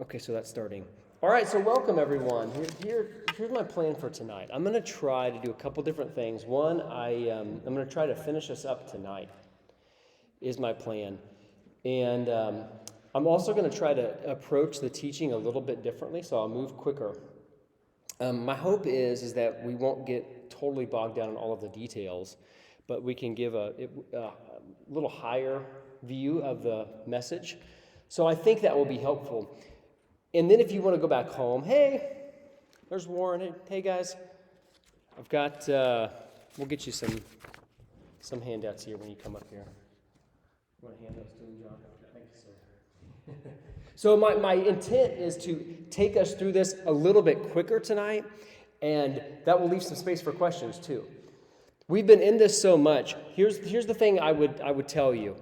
Okay, so that's starting. All right, so welcome everyone. Here's my plan for tonight. I'm going to try to do a couple different things. One, I'm going to try to finish us up tonight, is my plan. And I'm also going to try to approach the teaching a little bit differently, so I'll move quicker. My hope is that we won't get totally bogged down in all of the details, but we can give a little higher view of the message. So I think that will be helpful. And then if you want to go back home, hey, there's Warren. Hey guys, I've got, we'll get you some handouts here when you come up here. You want handouts too, John? Thank you, sir. So my intent is to take us through this a little bit quicker tonight, and that will leave some space for questions too. We've been in this so much. Here's the thing I would tell you.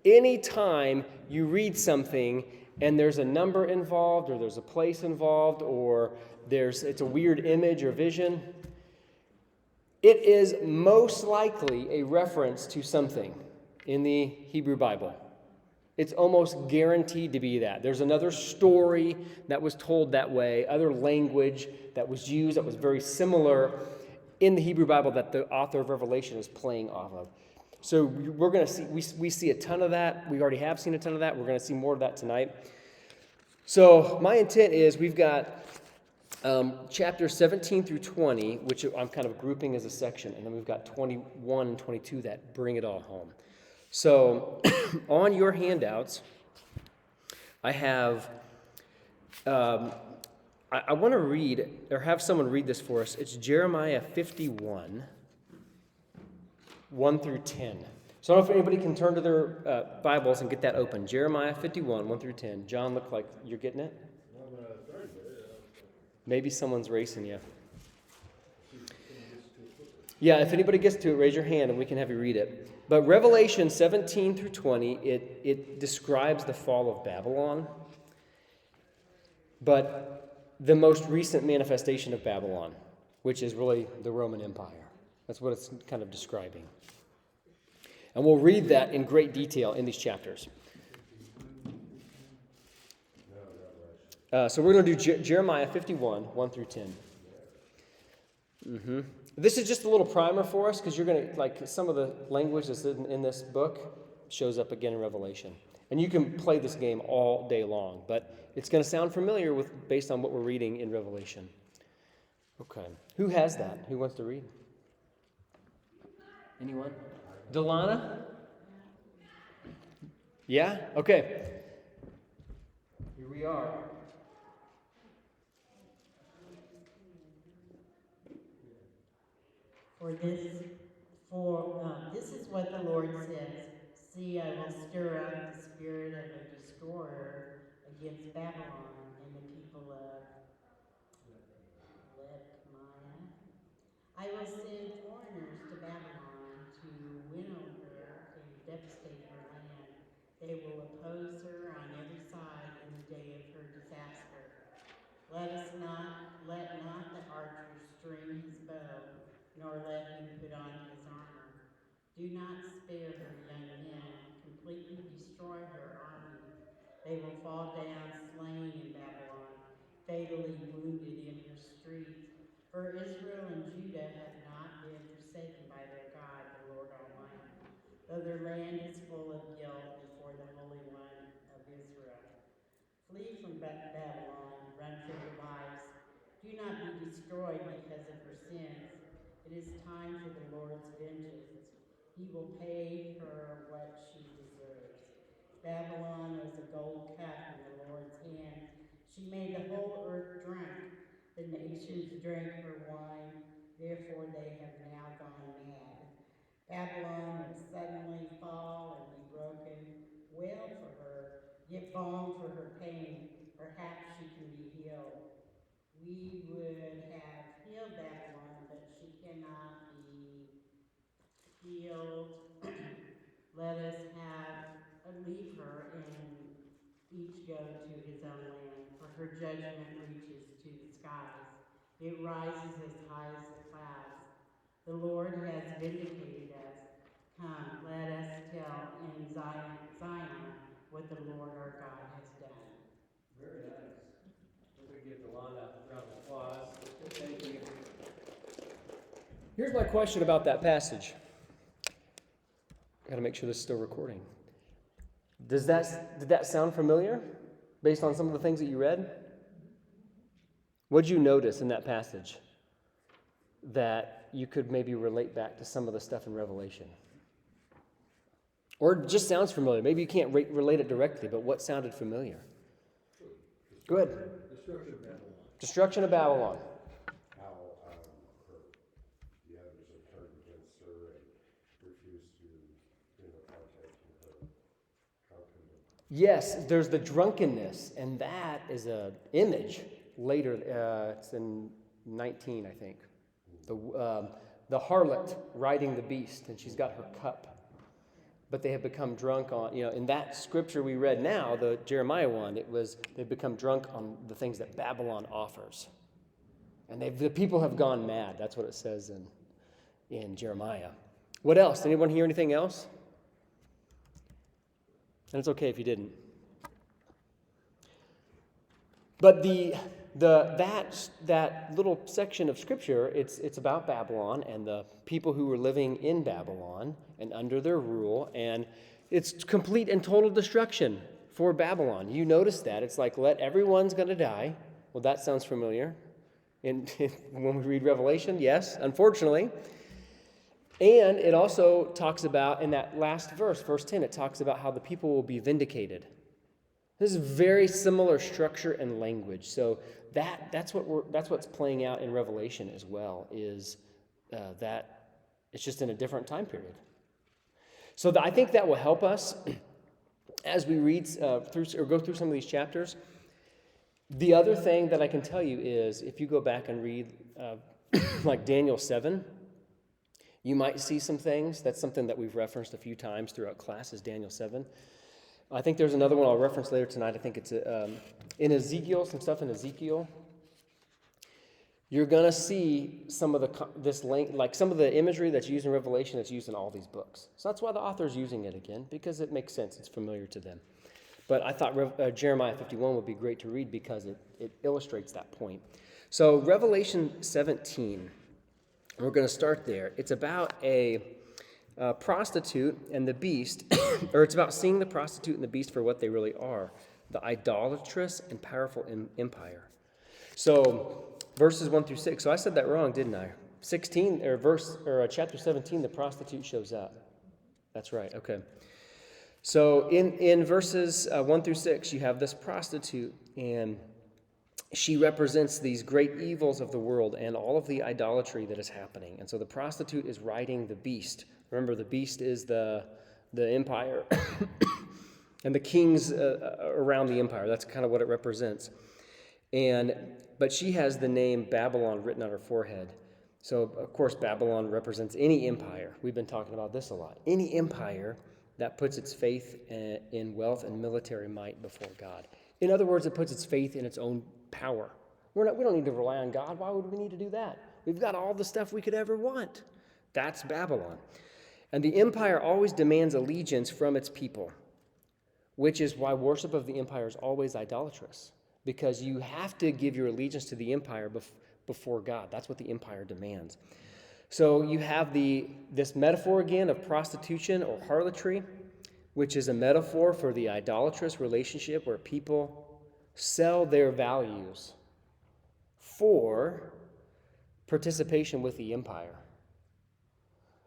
Anytime you read something and there's a number involved, or there's a place involved, or it's a weird image or vision, it is most likely a reference to something in the Hebrew Bible. It's almost guaranteed to be that. There's another story that was told that way, other language that was used that was very similar in the Hebrew Bible that the author of Revelation is playing off of. So we're going to see, we see a ton of that. We already have seen a ton of that. We're going to see more of that tonight. So my intent is we've got chapters 17 through 20, which I'm kind of grouping as a section, and then we've got 21 and 22 that bring it all home. So on your handouts, I have, I want to read, or have someone read this for us. It's Jeremiah 51, 1 through 10. So I don't know if anybody can turn to their Bibles and get that open. Jeremiah 51, 1 through 10. John, look like you're getting it? Maybe someone's racing you. Yeah, if anybody gets to it, raise your hand and we can have you read it. But Revelation 17 through 20, it describes the fall of Babylon, but the most recent manifestation of Babylon, which is really the Roman Empire. That's what it's kind of describing. And we'll read that in great detail in these chapters. So we're going to do Jeremiah 51, 1 through 10. Mm-hmm. This is just a little primer for us because you're going to, like, some of the language that's in this book shows up again in Revelation. And you can play this game all day long, but it's going to sound familiar based on what we're reading in Revelation. Okay. Who has that? Who wants to read? Anyone? Delana? Yeah? Okay. Here we are. This is what the Lord says. See, I will stir up the spirit of a destroyer against Babylon and the people of Ledmaiah. I will send foreigners to Babylon to winnow her and devastate her land. They will oppose her on every side in the day of her disaster. Let not the archer string his bow, nor let him put on his armor. Do not spare her young men, completely destroy her army. They will fall down slain in Babylon, fatally wounded in her streets. For Israel and Judah have not been forsaken by their God, the Lord Almighty, though their land is full of guilt before the Holy One of Israel. Flee from Babylon, run for your lives. Do not be destroyed because of her sins. It is time for the Lord's vengeance. He will pay her what she deserves. Babylon was a gold cup in the Lord's hand. She made the whole earth drunk. The nations drank her wine. Therefore they have now gone mad. Babylon will suddenly fall and be broken. Wail for her. Get balm for her pain. Perhaps she can be healed. We would have healed Babylon, but she cannot be healed. Let us leave her and each go to his own land, for her judgment reaches to the skies. It rises as high as the clouds. The Lord has vindicated us. Come, let us tell in Zion what the Lord our God has done. Very nice. Here's my question about that passage. I got to make sure this is still recording. Did that sound familiar based on some of the things that you read? What did you notice in that passage that you could maybe relate back to some of the stuff in Revelation? Or it just sounds familiar. Maybe you can't relate it directly, but what sounded familiar? Go ahead. Destruction of Babylon. Destruction of Babylon. How the others have turned against her and refused to contact her. How can Yes, there's the drunkenness, and that is an image later. It's in 19, I think. The harlot riding the beast, and she's got her cup. But they have become drunk on, in that scripture we read now, the Jeremiah one, they've become drunk on the things that Babylon offers. And the people have gone mad. That's what it says in Jeremiah. What else? Anyone hear anything else? And it's okay if you didn't. But that little section of scripture, it's about Babylon and the people who were living in Babylon and under their rule, and it's complete and total destruction for Babylon. You notice that. It's like, everyone's going to die. Well, that sounds familiar. When we read Revelation, yes, unfortunately. And it also talks about, in that last verse, verse 10, it talks about how the people will be vindicated. This is very similar structure and language. So that's what's playing out in Revelation as well, is that it's just in a different time period. So I think that will help us as we read through or go through some of these chapters. The other thing that I can tell you is, if you go back and read like Daniel 7, you might see some things. That's something that we've referenced a few times throughout class, is Daniel 7. I think there's another one I'll reference later tonight. I think it's in Ezekiel, some stuff in Ezekiel. You're going to see some of some of the imagery that's used in Revelation that's used in all these books. So that's why the author's using it again, because it makes sense. It's familiar to them. But I thought Jeremiah 51 would be great to read because it illustrates that point. So Revelation 17, we're going to start there. It's about a prostitute and the beast, or it's about seeing the prostitute and the beast for what they really are, the idolatrous and powerful empire. So verses 1 through 6. So I said that wrong, didn't I? 16 or chapter 17, the prostitute shows up. That's right. Okay. So in verses 1 through 6, you have this prostitute, and she represents these great evils of the world and all of the idolatry that is happening. And so the prostitute is riding the beast. Remember, the beast is the empire and the kings around the empire. That's kind of what it represents. But she has the name Babylon written on her forehead. So, of course, Babylon represents any empire. We've been talking about this a lot. Any empire that puts its faith in wealth and military might before God. In other words, it puts its faith in its own power. We don't need to rely on God. Why would we need to do that? We've got all the stuff we could ever want. That's Babylon. And the empire always demands allegiance from its people, which is why worship of the empire is always idolatrous, because you have to give your allegiance to the empire before God. That's what the empire demands. So you have this metaphor again of prostitution or harlotry, which is a metaphor for the idolatrous relationship where people sell their values for participation with the empire.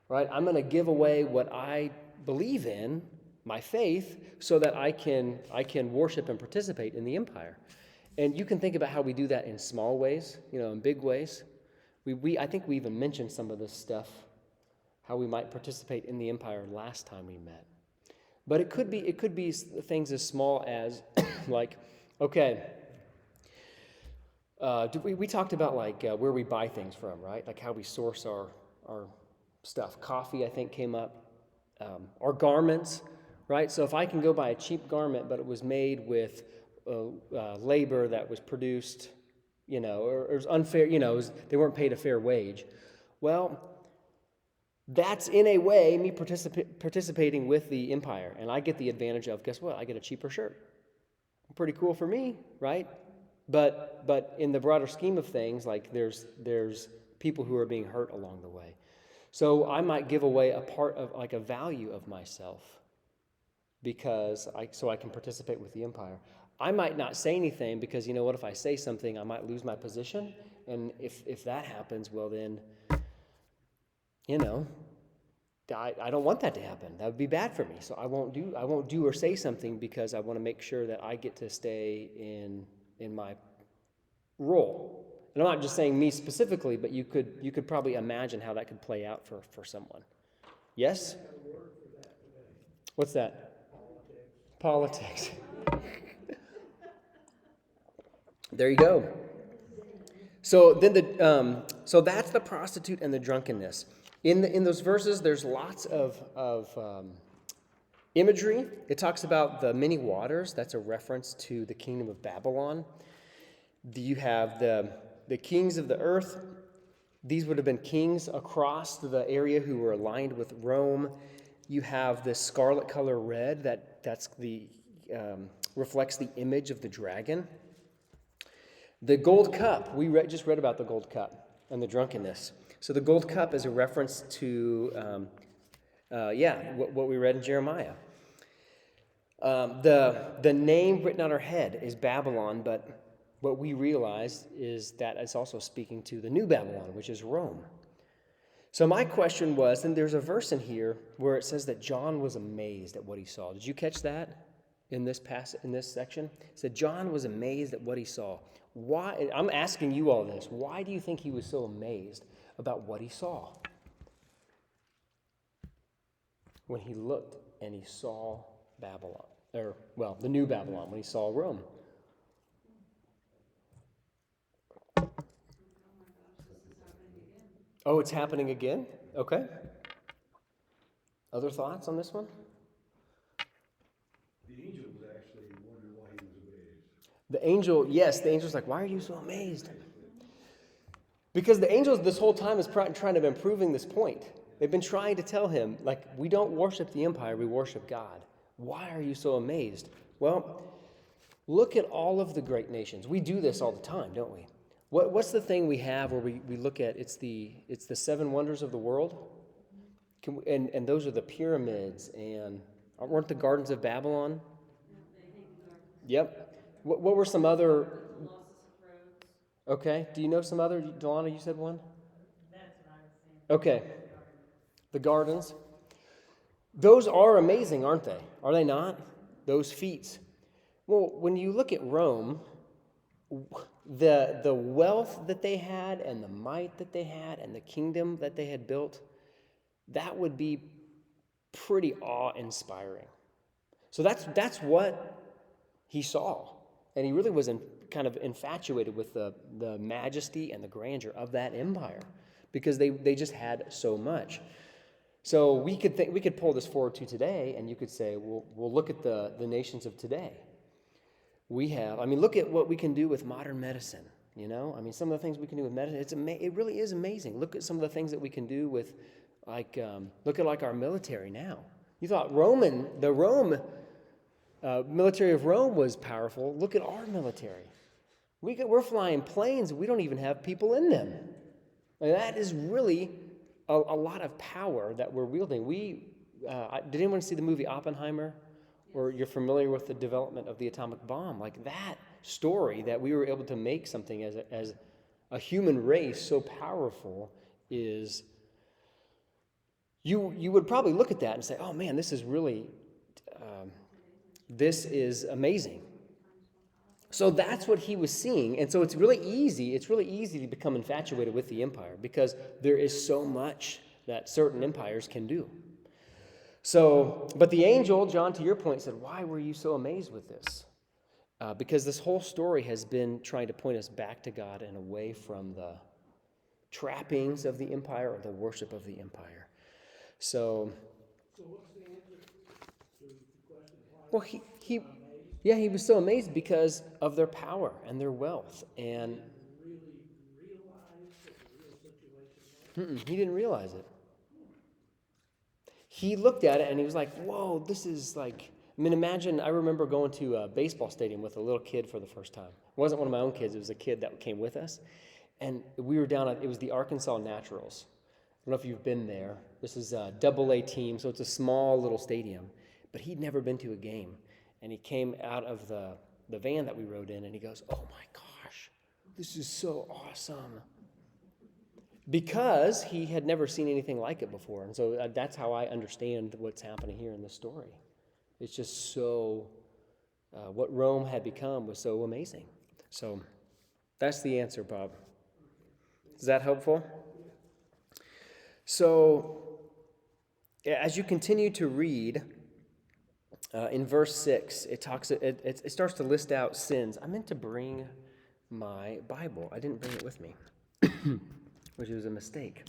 Right? I'm going to give away what I believe in, my faith, so that I can worship and participate in the empire. And you can think about how we do that in small ways, in big ways. I think we even mentioned some of this stuff, how we might participate in the empire last time we met. But it could be things as small as like, okay, we talked about where we buy things from, right? Like how we source our stuff. Coffee, I think, came up. Our garments, right? So if I can go buy a cheap garment, but it was made with labor that was produced, or it was unfair, they weren't paid a fair wage. Well, that's in a way me participating with the empire, and I get the advantage of, guess what? I get a cheaper shirt. Pretty cool for me, right? But in the broader scheme of things, there's people who are being hurt along the way. So I might give away a part of, like, a value of myself so I can participate with the empire. I might not say anything because, you know what, if I say something, I might lose my position. And if that happens, well then, you know, I don't want that to happen. That would be bad for me. So I won't do or say something because I want to make sure that I get to stay in my role. And I'm not just saying me specifically, but you could probably imagine how that could play out for someone. Yes? What's that? Politics. There you go. So then so that's the prostitute and the drunkenness. In those verses, there's lots of imagery. It talks about the many waters. That's a reference to the kingdom of Babylon. You have the kings of the earth. These would have been kings across the area who were aligned with Rome. You have the scarlet color red that's reflects the image of the dragon. The gold cup, just read about the gold cup and the drunkenness. So the gold cup is a reference to, what we read in Jeremiah. The name written on our head is Babylon, but what we realize is that it's also speaking to the new Babylon, which is Rome. So my question was, and there's a verse in here where it says that John was amazed at what he saw. Did you catch that in this section? It said John was amazed at what he saw. Why? I'm asking you all this. Why do you think he was so amazed about what he saw? When he looked and he saw Babylon, the new Babylon, when he saw Rome. Oh, it's happening again? Okay. Other thoughts on this one? The angel was actually wondering why he was amazed. The angel's like, why are you so amazed? Because the angels this whole time is trying to be proving this point. They've been trying to tell him, like, we don't worship the empire, we worship God. Why are you so amazed? Well, look at all of the great nations. We do this all the time, don't we? What's the thing we have where we look at, it's the seven wonders of the world? And those are the pyramids, and weren't the gardens of Babylon? Yep. What were some other? Okay. Do you know some other? Delana, you said one? That's what I was saying. Okay. The gardens. Those are amazing, aren't they? Are they not? Those feats. Well, when you look at Rome, the wealth that they had and the might that they had and the kingdom that they had built, that would be pretty awe-inspiring. So that's what he saw. And he really was kind of infatuated with the majesty and the grandeur of that empire because they just had so much. So we could pull this forward to today, and you could say, we'll look at the nations of today. Look at what we can do with modern medicine, you know? I mean, some of the things we can do with medicine, it really is amazing. Look at some of the things that we can do with, look at our military now. You thought the military of Rome was powerful. Look at our military. We're flying planes, we don't even have people in them. That is really a lot of power that we're wielding. Did anyone see the movie Oppenheimer? Or you're familiar with the development of the atomic bomb? Like that story that we were able to make something as a human race so powerful is, you would probably look at that and say, oh man, this is really, this is amazing. So that's what he was seeing. And so it's really easy to become infatuated with the empire because there is so much that certain empires can do. So, but the angel, John, to your point, said, why were you so amazed with this? Because this whole story has been trying to point us back to God and away from the trappings of the empire or the worship of the empire. So what's the answer to the question? well, he was so amazed because of their power and their wealth. And Really realize what the real situation was? he didn't realize it. He looked at it and he was like, whoa, this is like, imagine, I remember going to a baseball stadium with a little kid for the first time. It wasn't one of my own kids, it was a kid that came with us. And we were it was the Arkansas Naturals. don't know if you've been there. This is a AA team, so it's a small little stadium. But he'd never been to a game. And he came out of the van that we rode in, and he goes, "Oh my gosh, this is so awesome." Because he had never seen anything like it before. And so that's how I understand what's happening here in this story. It's just so, what Rome had become was so amazing. So that's the answer, Bob. Is that helpful? So as you continue to read, in verse 6, it starts to list out sins. I meant to bring my Bible. I didn't bring it with me, which was a mistake.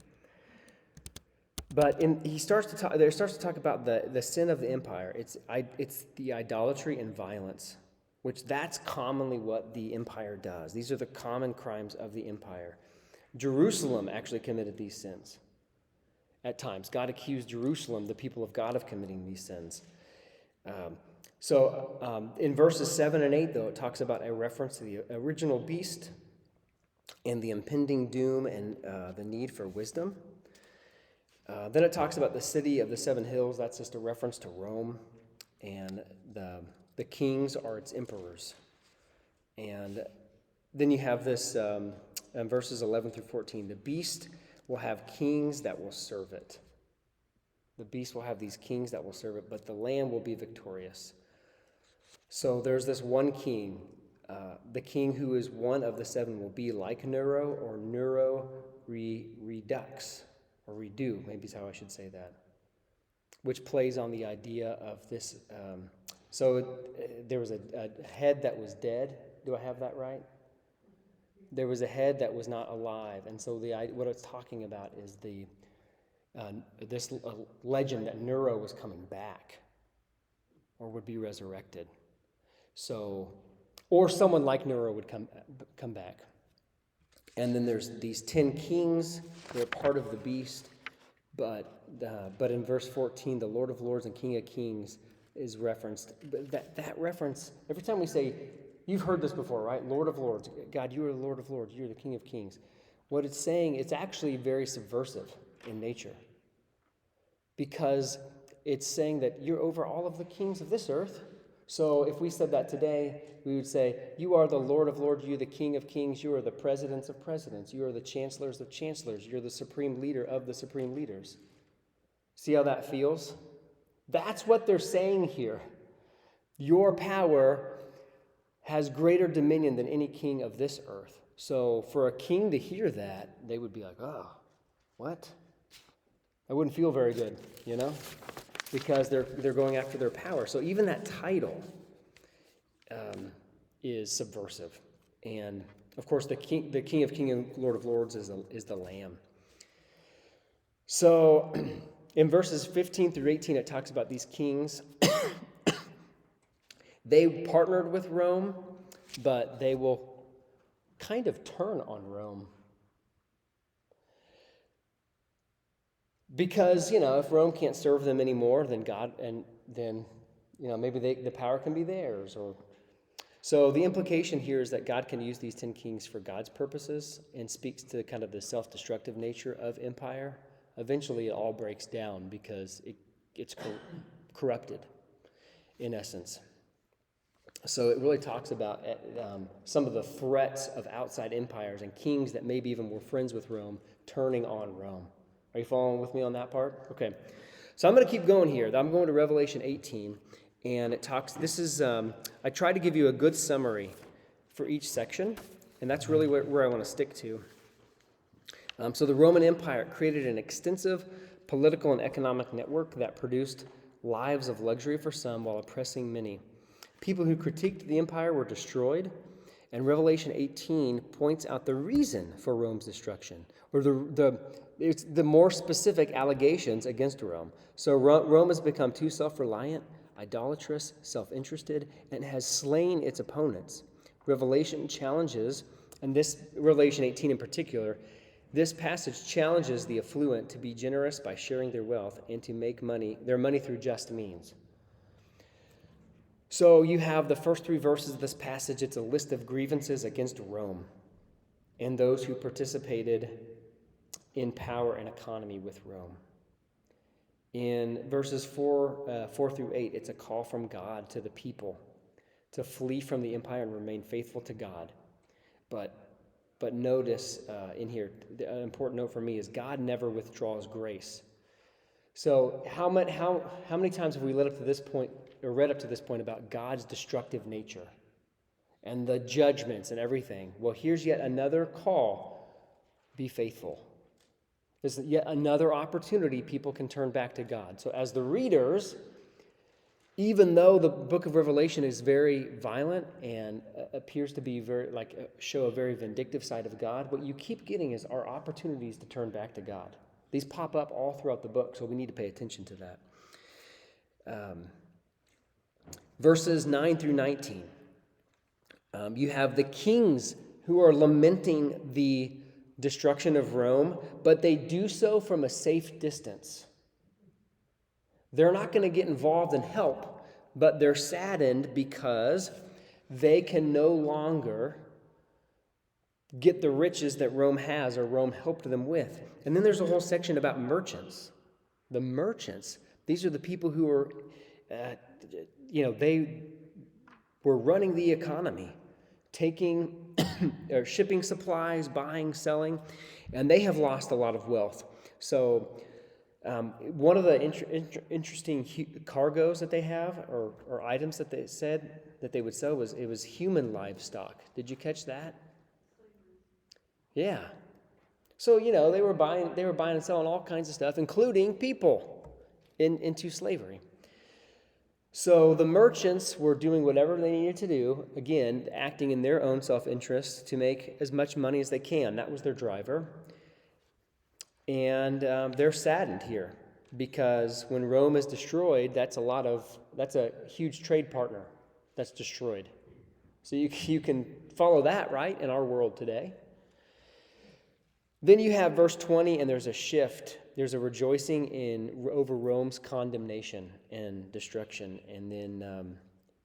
But there starts to talk about the sin of the empire. It's the idolatry and violence, which that's commonly what the empire does. These are the common crimes of the empire. Jerusalem actually committed these sins at times. God accused Jerusalem, the people of God, of committing these sins. In verses 7 and 8, though, it talks about a reference to the original beast and the impending doom and the need for wisdom. Then it talks about the city of the seven hills. That's just a reference to Rome. And the kings are its emperors. And then you have this in verses 11 through 14. The beast will have kings that will serve it. The beast will have these kings that will serve it, but the Lamb will be victorious. So there's this one king. The king who is one of the seven will be like Nero, or Nero Redux, or Redo, maybe is how I should say that, which plays on the idea of this. There was a head that was dead. Do I have that right? There was a head that was not alive. And so what it's talking about is this legend that Nero was coming back or would be resurrected. Or someone like Nero would come back. And then there's these 10 kings. They're part of the beast. But in verse 14, the Lord of Lords and King of Kings is referenced. That reference, every time we say, you've heard this before, right? Lord of Lords. God, you are the Lord of Lords. You're the King of Kings. What it's saying, it's actually very subversive in nature. Because it's saying that you're over all of the kings of this earth. So if we said that today, we would say, you are the Lord of Lords, you are the King of Kings, you are the presidents of presidents, you are the chancellors of chancellors, you're the supreme leader of the supreme leaders. See how that feels? That's what they're saying here. Your power has greater dominion than any king of this earth. So for a king to hear that, they would be like, oh, what? That wouldn't feel very good, because they're going after their power. So even that title is subversive. And of course, the King of Kings and Lord of Lords is the Lamb. So in verses 15 through 18, it talks about these kings. They partnered with Rome, but they will kind of turn on Rome. Because, if Rome can't serve them anymore, then God, and then, maybe the power can be theirs. So the implication here is that God can use these 10 kings for God's purposes and speaks to kind of the self-destructive nature of empire. Eventually, it all breaks down because it's corrupted, in essence. So it really talks about some of the threats of outside empires and kings that maybe even were friends with Rome turning on Rome. Are you following with me on that part? Okay. So I'm going to keep going here. I'm going to Revelation 18, and it talks, I try to give you a good summary for each section, and that's really where I want to stick to. So the Roman Empire created an extensive political and economic network that produced lives of luxury for some while oppressing many. People who critiqued the empire were destroyed, and Revelation 18 points out the reason for Rome's destruction, or the more specific allegations against Rome. So Rome has become too self-reliant, idolatrous, self-interested, and has slain its opponents. Revelation challenges, and this Revelation 18 in particular, this passage challenges the affluent to be generous by sharing their wealth and to make their money through just means. So you have the first 3 verses of this passage. It's a list of grievances against Rome and those who participated in power and economy with Rome. In verses 4 through 8, it's a call from God to the people to flee from the empire and remain faithful to God. But notice in here, an important note for me is God never withdraws grace. So how many times have we led up to this point, or read up to this point about God's destructive nature and the judgments and everything? Well, here's yet another call: be faithful. There's yet another opportunity people can turn back to God. So as the readers, even though the book of Revelation is very violent and appears to be show a very vindictive side of God, what you keep getting is our opportunities to turn back to God. These pop up all throughout the book, so we need to pay attention to that. Verses 9 through 19. You have the kings who are lamenting the destruction of Rome, but they do so from a safe distance. They're not going to get involved and help, but they're saddened because they can no longer get the riches that Rome has or Rome helped them with. And then there's a whole section about merchants. The merchants, these are the people who are, they were running the economy, taking or shipping supplies, buying, selling, and they have lost a lot of wealth. So one of the interesting cargoes that they have, or items that they said that they would sell, was human livestock. Did you catch that? Yeah. So they were buying and selling all kinds of stuff, including people, into slavery. So the merchants were doing whatever they needed to do, again, acting in their own self-interest to make as much money as they can. That was their driver. And they're saddened here because when Rome is destroyed, that's a huge trade partner that's destroyed. So you can follow that, right, in our world today. Then you have verse 20, and there's a shift. There's a rejoicing over Rome's condemnation and destruction. And then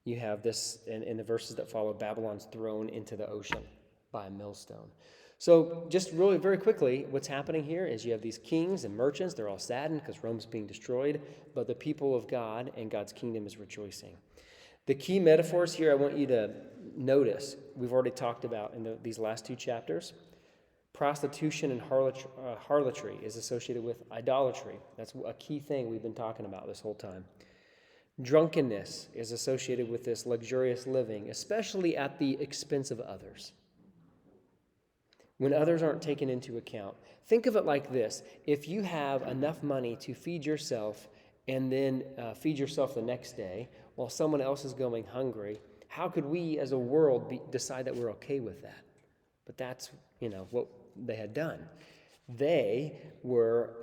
you have this, in the verses that follow, Babylon's thrown into the ocean by a millstone. So just really very quickly, what's happening here is you have these kings and merchants. They're all saddened because Rome's being destroyed, but the people of God and God's kingdom is rejoicing. The key metaphors here I want you to notice, we've already talked about in these last two chapters. Prostitution and harlotry is associated with idolatry. That's a key thing we've been talking about this whole time. Drunkenness is associated with this luxurious living, especially at the expense of others. When others aren't taken into account. Think of it like this. If you have enough money to feed yourself and then feed yourself the next day while someone else is going hungry, how could we as a world decide that we're okay with that? But that's, what they had done. They were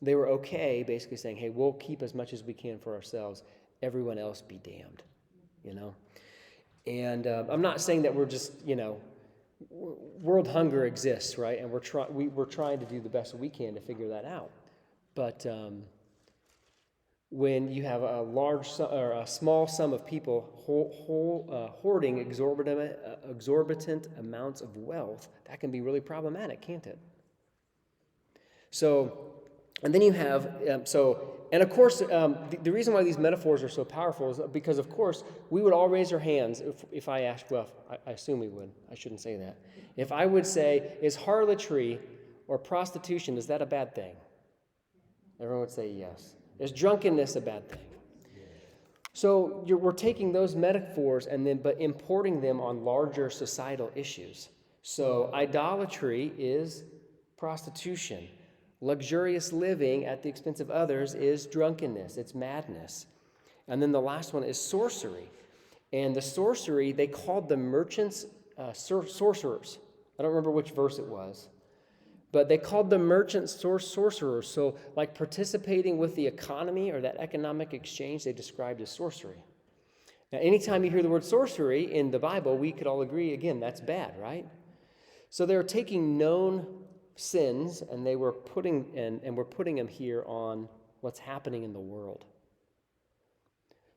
okay basically saying, hey, we'll keep as much as we can for ourselves. Everyone else be damned, And I'm not saying that we're just, world hunger exists, right? And we're trying to do the best we can to figure that out. But when you have a small sum of people hoarding exorbitant amounts of wealth, that can be really problematic, can't it? So, and then you have, and of course, the reason why these metaphors are so powerful is because, of course, we would all raise our hands if I asked, well, I assume we would. I shouldn't say that. If I would say, is harlotry or prostitution, is that a bad thing? Everyone would say yes. Is drunkenness a bad thing? So we're taking those metaphors but importing them on larger societal issues. So idolatry is prostitution. Luxurious living at the expense of others is drunkenness. It's madness. And then the last one is sorcery. And the sorcery, they called the merchants sorcerers. I don't remember which verse it was. But they called the merchants sorcerers. So like participating with the economy or that economic exchange, they described as sorcery. Now, anytime you hear the word sorcery in the Bible, we could all agree, again, that's bad, right? So they're taking known sins and they were putting them here on what's happening in the world.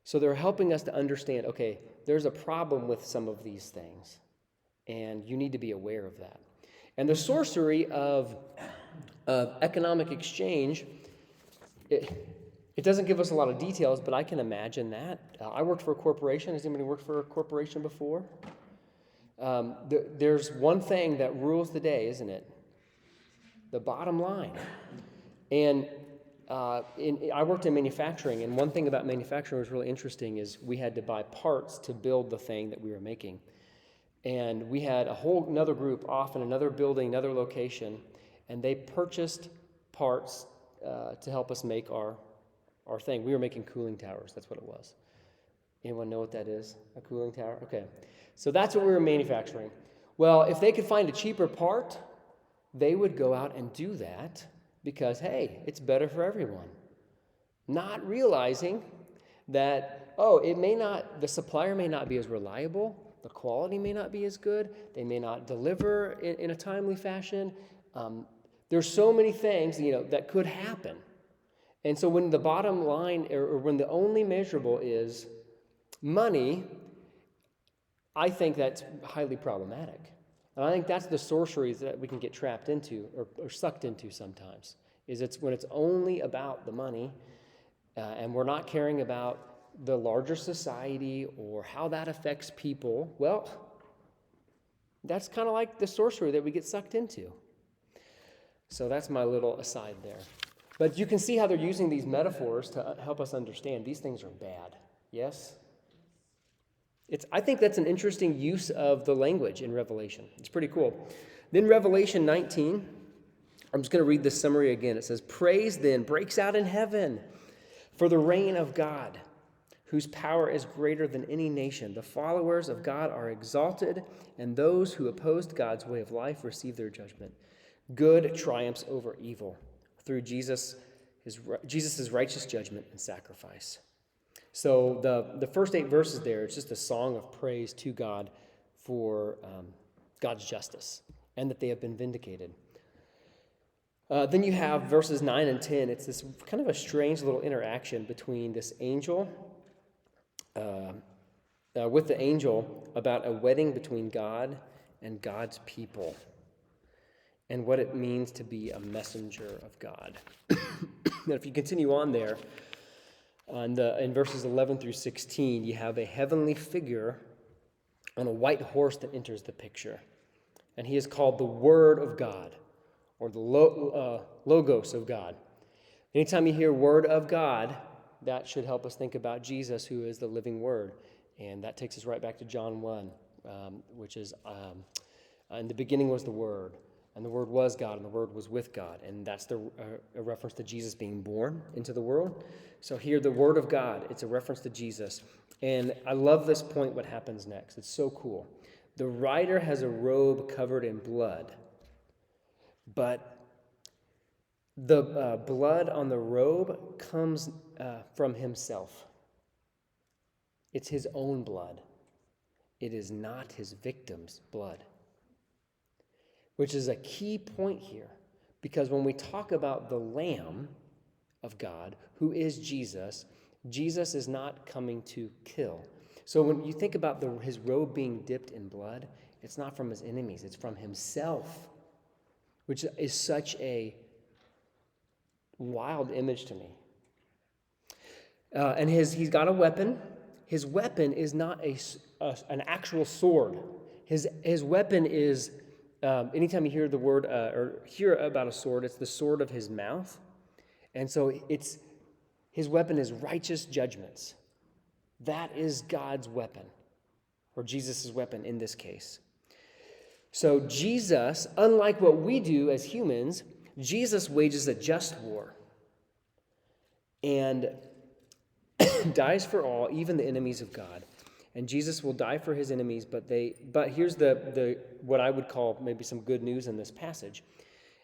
So they're helping us to understand, okay, there's a problem with some of these things, and you need to be aware of that. And the sorcery of of economic exchange, it doesn't give us a lot of details, but I can imagine that. I worked for a corporation. Has anybody worked for a corporation before? There's one thing that rules the day, isn't it? The bottom line. And I worked in manufacturing, and one thing about manufacturing was really interesting is we had to buy parts to build the thing that we were making. And we had a whole another group off in another building, another location, and they purchased parts to help us make our thing. We were making cooling towers. That's what it was. Anyone know what that is? A cooling tower? Okay. So that's what we were manufacturing. Well, if they could find a cheaper part, they would go out and do that because, hey, it's better for everyone. Not realizing that, the supplier may not be as reliable, the quality may not be as good, they may not deliver in a timely fashion. There's so many things, that could happen. And so when the bottom line, or when the only measurable is money, I think that's highly problematic. And I think that's the sorcery that we can get trapped into or sucked into sometimes, is it's when it's only about the money and we're not caring about the larger society or how that affects people. Well, that's kind of like the sorcery that we get sucked into. So that's my little aside there. But you can see how they're using these metaphors to help us understand these things are bad. Yes? I think that's an interesting use of the language in Revelation. It's pretty cool. Then Revelation 19, I'm just going to read this summary again. It says, "Praise then breaks out in heaven for the reign of God, whose power is greater than any nation. The followers of God are exalted, and those who opposed God's way of life receive their judgment. Good triumphs over evil through Jesus' righteous judgment and sacrifice." So the first 8 verses there, it's just a song of praise to God for God's justice and that they have been vindicated. Then you have verses 9 and 10. It's this kind of a strange little interaction between this angel, with the angel about a wedding between God and God's people and what it means to be a messenger of God. Now, if you continue on there, in verses 11 through 16, you have a heavenly figure on a white horse that enters the picture. And he is called the Word of God, or the Logos of God. Anytime you hear Word of God, that should help us think about Jesus, who is the living Word. And that takes us right back to John 1, which is, in the beginning was the Word, and the Word was God, and the Word was with God. And that's a reference to Jesus being born into the world. So here, the Word of God, it's a reference to Jesus. And I love this point, what happens next. It's so cool. The rider has a robe covered in blood, but the blood on the robe comes from himself. It's his own blood. It is not his victim's blood, which is a key point here, because when we talk about the Lamb of God, who is Jesus, Jesus is not coming to kill. So when you think about his robe being dipped in blood, it's not from his enemies, it's from himself, which is such a wild image to me. And he's got a weapon. His weapon is not an actual sword. His weapon is, anytime you hear the word or hear about a sword, it's the sword of his mouth. And so his weapon is righteous judgments. That is God's weapon, or Jesus' weapon in this case. So Jesus, unlike what we do as humans, Jesus wages a just war and dies for all, even the enemies of God. And Jesus will die for his enemies, but here's the what I would call maybe some good news in this passage.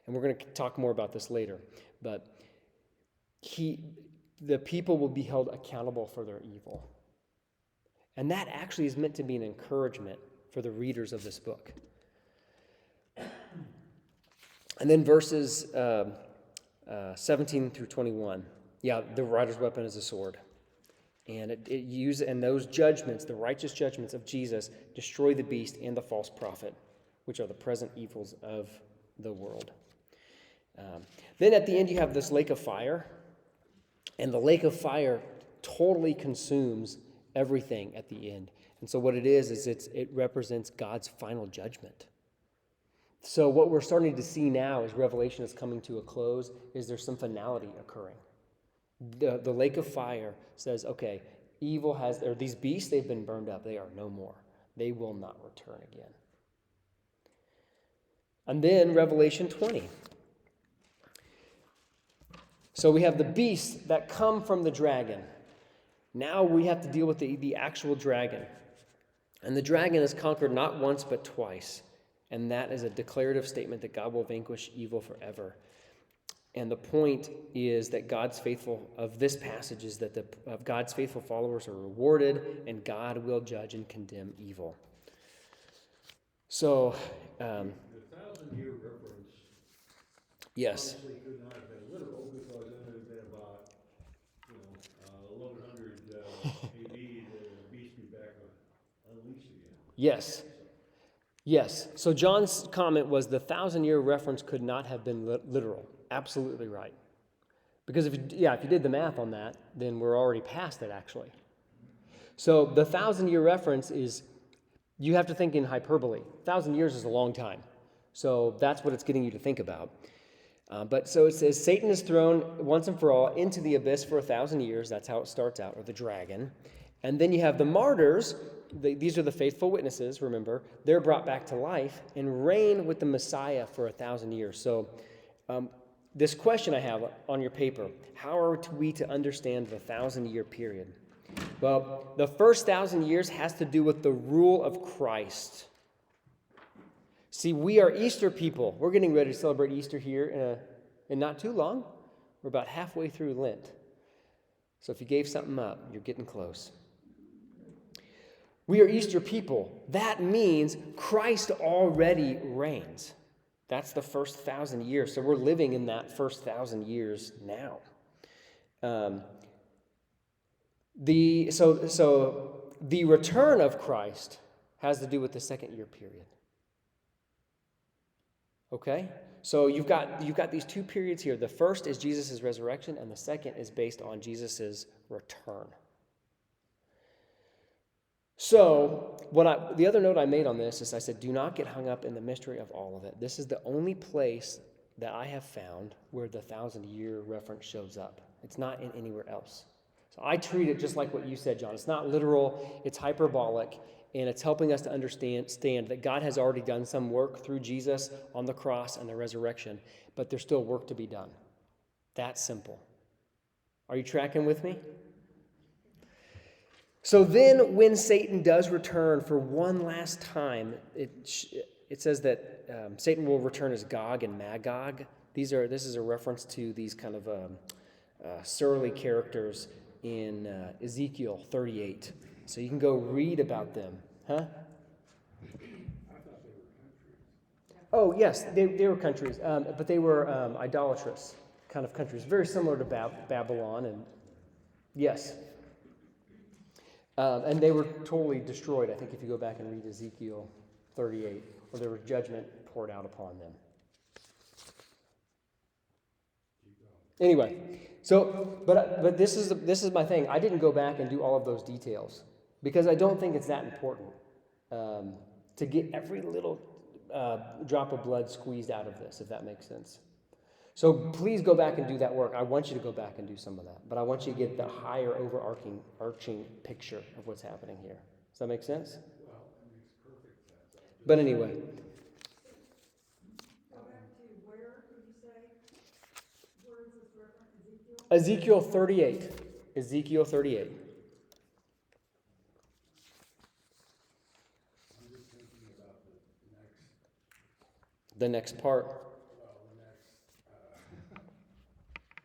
And we're going to talk more about this later. But the people will be held accountable for their evil. And that actually is meant to be an encouragement for the readers of this book. And then verses 17 through 21. Yeah, the rider's weapon is a sword. And and those judgments, the righteous judgments of Jesus, destroy the beast and the false prophet, which are the present evils of the world. Then at the end, you have this lake of fire, and the lake of fire totally consumes everything at the end. And so what it is it represents God's final judgment. So what we're starting to see now as Revelation is coming to a close is there's some finality occurring. The lake of fire says, okay, evil has, or these beasts, they've been burned up. They are no more. They will not return again. And then Revelation 20. So we have the beasts that come from the dragon. Now we have to deal with the actual dragon. And the dragon is conquered not once but twice. And that is a declarative statement that God will vanquish evil forever. And the point is that God's faithful, of this passage, is that of God's faithful followers are rewarded, and God will judge and condemn evil. So, The 1,000-year reference yes. obviously could not have been literal, because then it would have been about, 1100 AD, the beast be back unleashed again. Yes. Yes. So John's comment was the 1,000-year reference could not have been literal. Absolutely right. Because if you did the math on that, then we're already past it, actually. So the 1,000-year reference is, you have to think in hyperbole. 1,000 years is a long time. So that's what it's getting you to think about. But so it says, Satan is thrown once and for all into the abyss for 1,000 years. That's how it starts out, or the dragon. And then you have the martyrs. These are the faithful witnesses, remember. They're brought back to life and reign with the Messiah for 1,000 years. So this question I have on your paper, how are we to understand the 1,000-year period? Well, the first 1,000 years has to do with the rule of Christ. See, we are Easter people. We're getting ready to celebrate Easter here in not too long. We're about halfway through Lent. So if you gave something up, you're getting close. We are Easter people. That means Christ already reigns. That's the first 1,000 years. So we're living in that first 1,000 years now. So the return of Christ has to do with the second year period. Okay? So you've got these two periods here. The first is Jesus' resurrection, and the second is based on Jesus' return. So the other note I made on this is I said, do not get hung up in the mystery of all of it. This is the only place that I have found where the 1,000-year reference shows up. It's not in anywhere else. So I treat it just like what you said, John. It's not literal, it's hyperbolic, and it's helping us to understand that God has already done some work through Jesus on the cross and the resurrection, but there's still work to be done. That's simple. Are you tracking with me? So then when Satan does return for one last time, it says that Satan will return as Gog and Magog. This is a reference to these kind of surly characters in Ezekiel 38. So you can go read about them. Huh? Oh, yes, they were countries, but they were idolatrous kind of countries, very similar to Babylon. And yes. And they were totally destroyed, I think, if you go back and read Ezekiel 38, where there was judgment poured out upon them. Anyway, so, but this is my thing. I didn't go back and do all of those details because I don't think it's that important to get every little drop of blood squeezed out of this, if that makes sense. So please go back and do that work. I want you to go back and do some of that, but I want you to get the higher overarching picture of what's happening here. Does that make sense? Well, it makes perfect sense. But anyway. Go back to where did you say? Where is this reference? Ezekiel? Ezekiel 38. Ezekiel 38. I'm just thinking about The next part. the next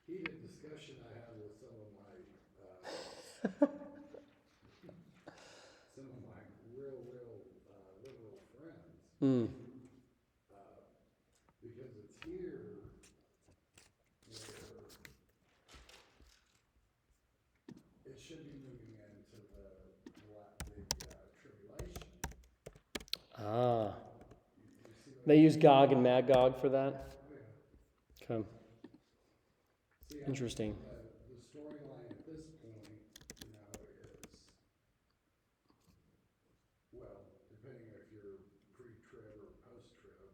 heated discussion I had with some of my real liberal friends. Because it's here where it should be moving into the tribulation. Ah. They use Gog and Magog for that? Oh, yeah. Okay. See, Interesting. The storyline at this point, is, well, depending if you're pre-trib or post-trib,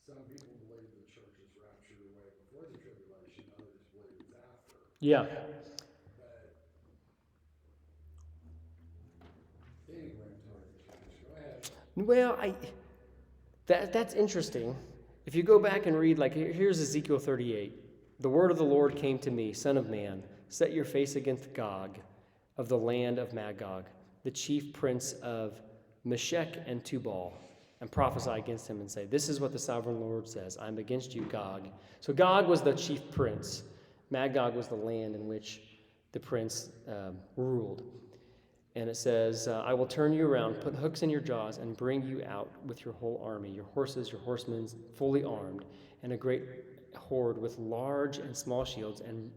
some people believe the church is raptured away before the tribulation, others believe it's after. Yeah. But anyway, go ahead. Well, that's interesting. If you go back and read, like, here's Ezekiel 38. The word of the Lord came to me, Son of man, set your face against Gog of the land of Magog, the chief prince of Meshech and Tubal, and prophesy against him and say, this is what the sovereign Lord says, I'm against you, Gog. So Gog was the chief prince. Magog was the land in which the prince ruled. And it says, I will turn you around, put hooks in your jaws, and bring you out with your whole army, your horses, your horsemen, fully armed, and a great horde with large and small shields, and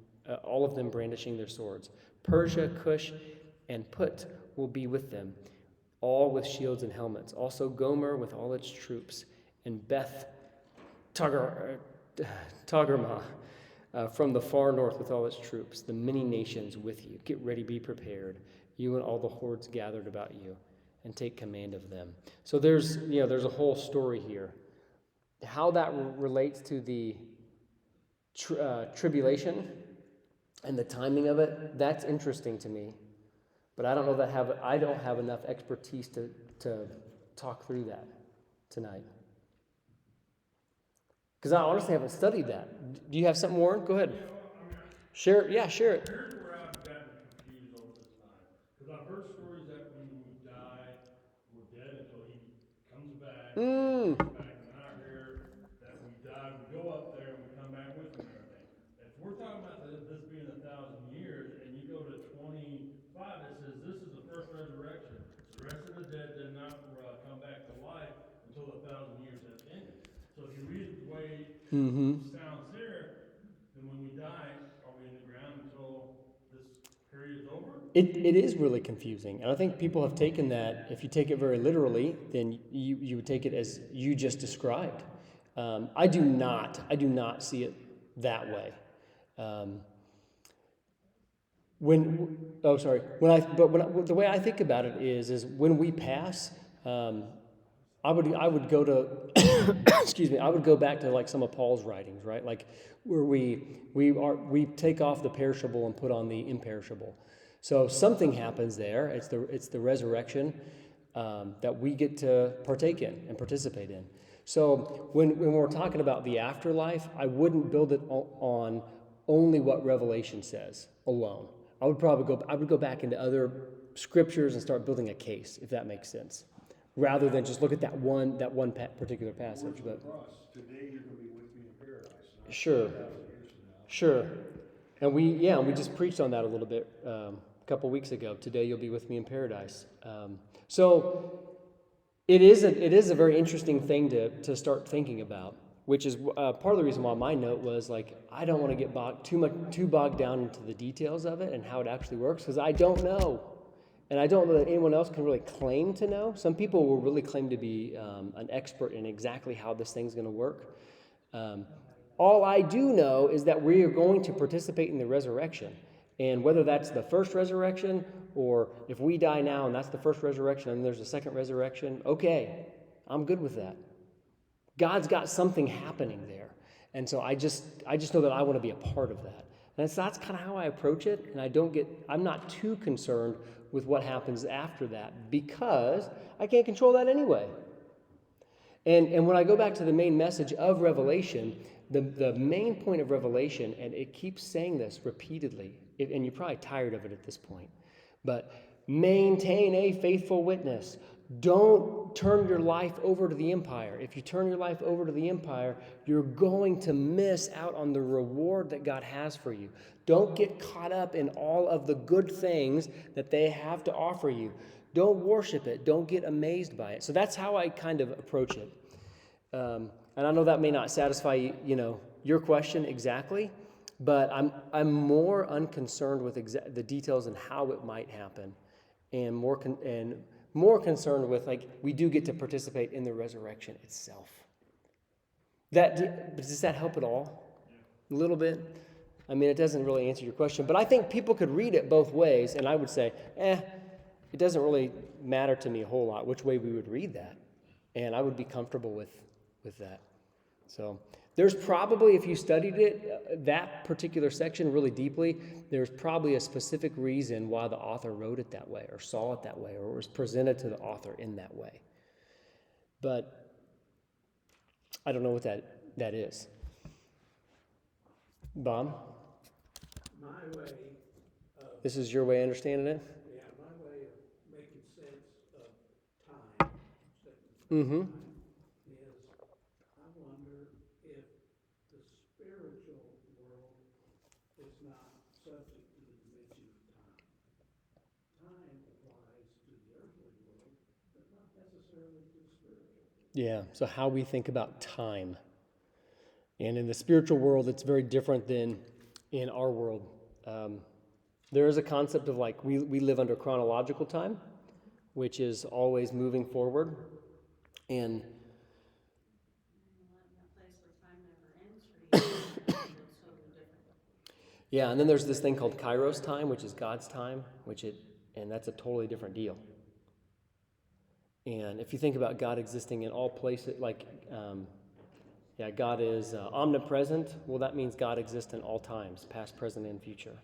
all of them brandishing their swords. Persia, Cush, and Put will be with them, all with shields and helmets. Also Gomer with all its troops, and Beth Togarmah from the far north with all its troops, the many nations with you. Get ready, be prepared, you and all the hordes gathered about you, and take command of them. So there's a whole story here. How that relates to the tribulation and the timing of it, that's interesting to me. But I don't know that I don't have enough expertise to talk through that tonight. Because I honestly haven't studied that. Do you have something, Warren? Go ahead. Share it. Yeah, share it. Here's where I've gotten confused over this time. Because I've heard stories that when we die, we're dead until he comes back. Mm. Comes back, and I hear that we die, we go up there, and we come back with him and everything. If we're talking about this being 1,000 years, and you go to 25, it says this is the first resurrection. The rest of the dead did not come back to life until 1,000 years have ended. So if you read it the way it sounds here, then when we die, are we in the ground until this period is over? It is really confusing. And I think people have taken that, if you take it very literally, then you would take it as you just described. I do not see it that way. The way I think about it is when we pass, I would go to excuse me, I would go back to like some of Paul's writings, right? Like where we take off the perishable and put on the imperishable. So something happens there. It's the resurrection that we get to partake in and participate in. So when we're talking about the afterlife, I wouldn't build it on only what Revelation says alone. I would go back into other scriptures and start building a case, if that makes sense, rather than just look at that one particular passage. But Today you're going to be with me in paradise. sure, sure, and we just preached on that a little bit a couple weeks ago. Today you'll be with me in paradise. So it is a very interesting thing to start thinking about, which is part of the reason why my note was like I don't want to get too bogged down into the details of it and how it actually works, because I don't know. And I don't know that anyone else can really claim to know. Some people will really claim to be an expert in exactly how this thing's going to work. All I do know is that we are going to participate in the resurrection. And whether that's the first resurrection, or if we die now and that's the first resurrection and there's a second resurrection, okay, I'm good with that. God's got something happening there. And so I just know that I want to be a part of that. And that's kind of how I approach it. And I'm not too concerned with what happens after that, because I can't control that anyway. And when I go back to the main message of Revelation, the main point of Revelation, and it keeps saying this repeatedly, and you're probably tired of it at this point, but maintain a faithful witness. Don't turn your life over to the empire. If you turn your life over to the empire, you're going to miss out on the reward that God has for you. Don't get caught up in all of the good things that they have to offer you. Don't worship it. Don't get amazed by it. So that's how I kind of approach it. And I know that may not satisfy your question exactly, but I'm more unconcerned with the details and how it might happen, and more concerned with, like, we do get to participate in the resurrection itself. Does that help at all? A little bit? I mean, it doesn't really answer your question, but I think people could read it both ways, and I would say, it doesn't really matter to me a whole lot which way we would read that, and I would be comfortable with that. So there's probably, if you studied it, that particular section really deeply, there's probably a specific reason why the author wrote it that way, or saw it that way, or was presented to the author in that way. But I don't know what that is. Bob? My way This is your way of understanding it? my way of making sense of time, Mm-hmm. is I wonder if the spiritual world is not subject to the dimension of time. Time applies to the earthly world, but not necessarily to the spiritual world. Yeah, so how we think about time. And in the spiritual world, it's very different than in our world. There is a concept of like, we live under chronological time, which is always moving forward. And yeah, and then there's this thing called Kairos time, which is God's time, and that's a totally different deal. And if you think about God existing in all places, like, God is omnipresent. Well, that means God exists in all times, past, present, and future.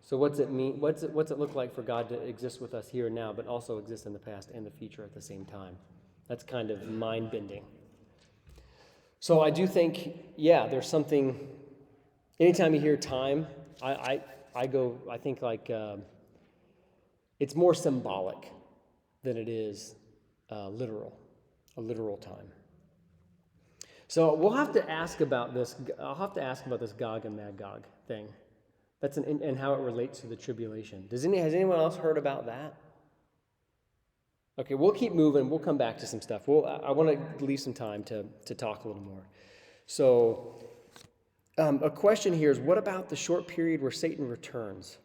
So what's it mean? What's it look like for God to exist with us here and now, but also exist in the past and the future at the same time? That's kind of mind-bending. So I do think, there's something. Anytime you hear time, I think like it's more symbolic than it is literal, a literal time. So we'll have to ask about this. I'll have to ask about this Gog and Magog thing. That's and how it relates to the tribulation. Has anyone else heard about that? Okay, we'll keep moving. We'll come back to some stuff. I want to leave some time to talk a little more. So a question here is, what about the short period where Satan returns?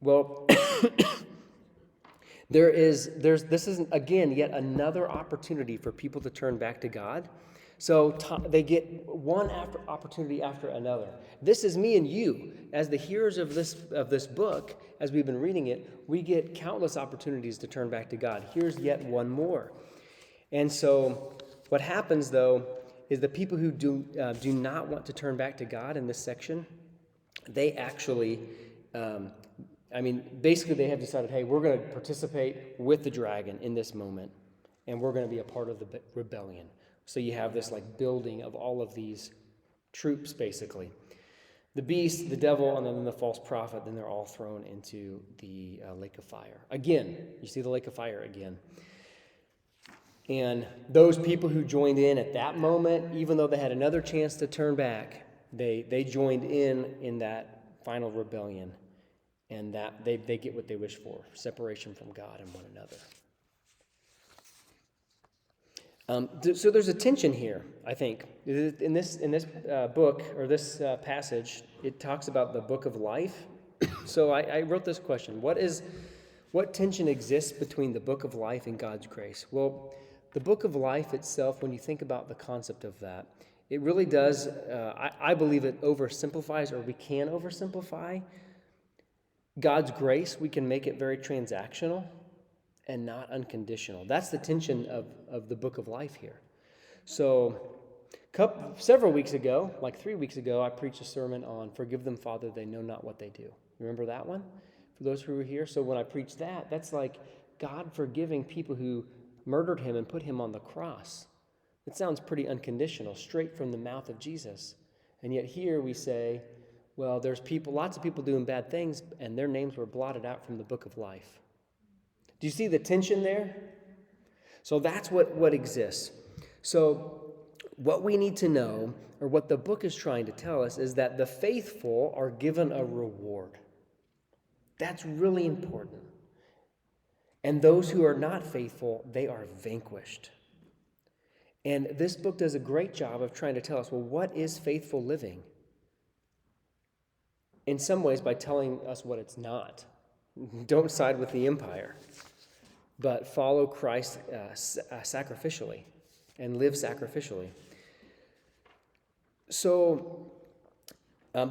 Well, this is, again, yet another opportunity for people to turn back to God. So they get one opportunity after another. This is me and you. As the hearers of this book, as we've been reading it, we get countless opportunities to turn back to God. Here's yet one more. And so what happens, though, is the people who do not want to turn back to God in this section, they actually, basically they have decided, hey, we're going to participate with the dragon in this moment, and we're going to be a part of the rebellion. So you have this like building of all of these troops, basically. The beast, the devil, and then the false prophet, then they're all thrown into the lake of fire. Again, you see the lake of fire again. And those people who joined in at that moment, even though they had another chance to turn back, they joined in that final rebellion. And that they get what they wish for, separation from God and one another. So there's a tension here, I think. In this book, or this passage, it talks about the book of life. So I wrote this question. What tension exists between the book of life and God's grace? Well, the book of life itself, when you think about the concept of that, it really does, I believe it oversimplifies, or we can oversimplify God's grace. We can make it very transactional and not unconditional. That's the tension of the book of life here. So several weeks ago, like 3 weeks ago, I preached a sermon on forgive them, Father, they know not what they do. Remember that one? For those who were here. So when I preached that, that's like God forgiving people who murdered him and put him on the cross. It sounds pretty unconditional, straight from the mouth of Jesus. And yet here we say, well, there's lots of people doing bad things, and their names were blotted out from the book of life. Do you see the tension there? So that's what exists. So what we need to know, or what the book is trying to tell us, is that the faithful are given a reward. That's really important. And those who are not faithful, they are vanquished. And this book does a great job of trying to tell us, well, what is faithful living? In some ways, by telling us what it's not. Don't side with the empire, but follow Christ sacrificially and live sacrificially. So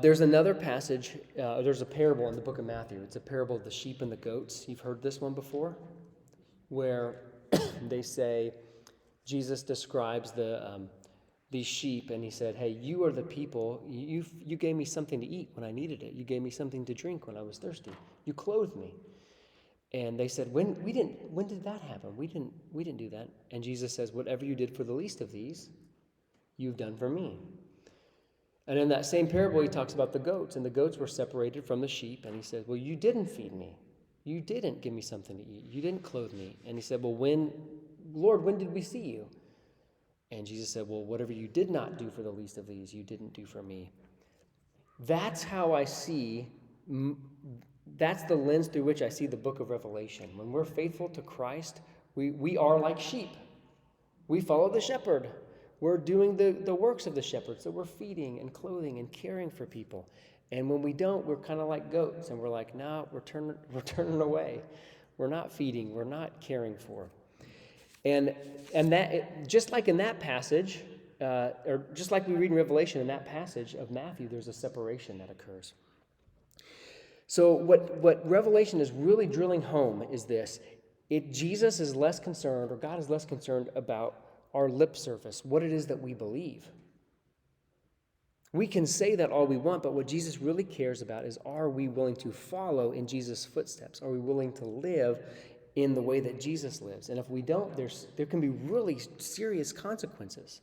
there's another passage, there's a parable in the book of Matthew. It's a parable of the sheep and the goats. You've heard this one before, where they say, Jesus describes these sheep, and he said, hey, you are the people, you gave me something to eat when I needed it. You gave me something to drink when I was thirsty. You clothed me. And they said, when did that happen? We didn't do that. And Jesus says, whatever you did for the least of these, you've done for me. And in that same parable, he talks about the goats, and the goats were separated from the sheep, and he says, well, you didn't feed me. You didn't give me something to eat. You didn't clothe me. And he said, well, Lord, when did we see you? And Jesus said, well, whatever you did not do for the least of these, you didn't do for me. That's how I see, that's the lens through which I see the book of Revelation. When we're faithful to Christ, we are like sheep. We follow the shepherd. We're doing the works of the shepherd. So we're feeding and clothing and caring for people. And when we don't, we're kind of like goats. And we're like, no, we're turning away. We're not feeding. We're not caring for. And that, just like in that passage, or just like we read in Revelation, in that passage of Matthew, there's a separation that occurs. So what Revelation is really drilling home is this. Jesus is less concerned, or God is less concerned about our lip service, what it is that we believe. We can say that all we want, but what Jesus really cares about is, are we willing to follow in Jesus' footsteps? Are we willing to live in the way that Jesus lives? And if we don't, there can be really serious consequences.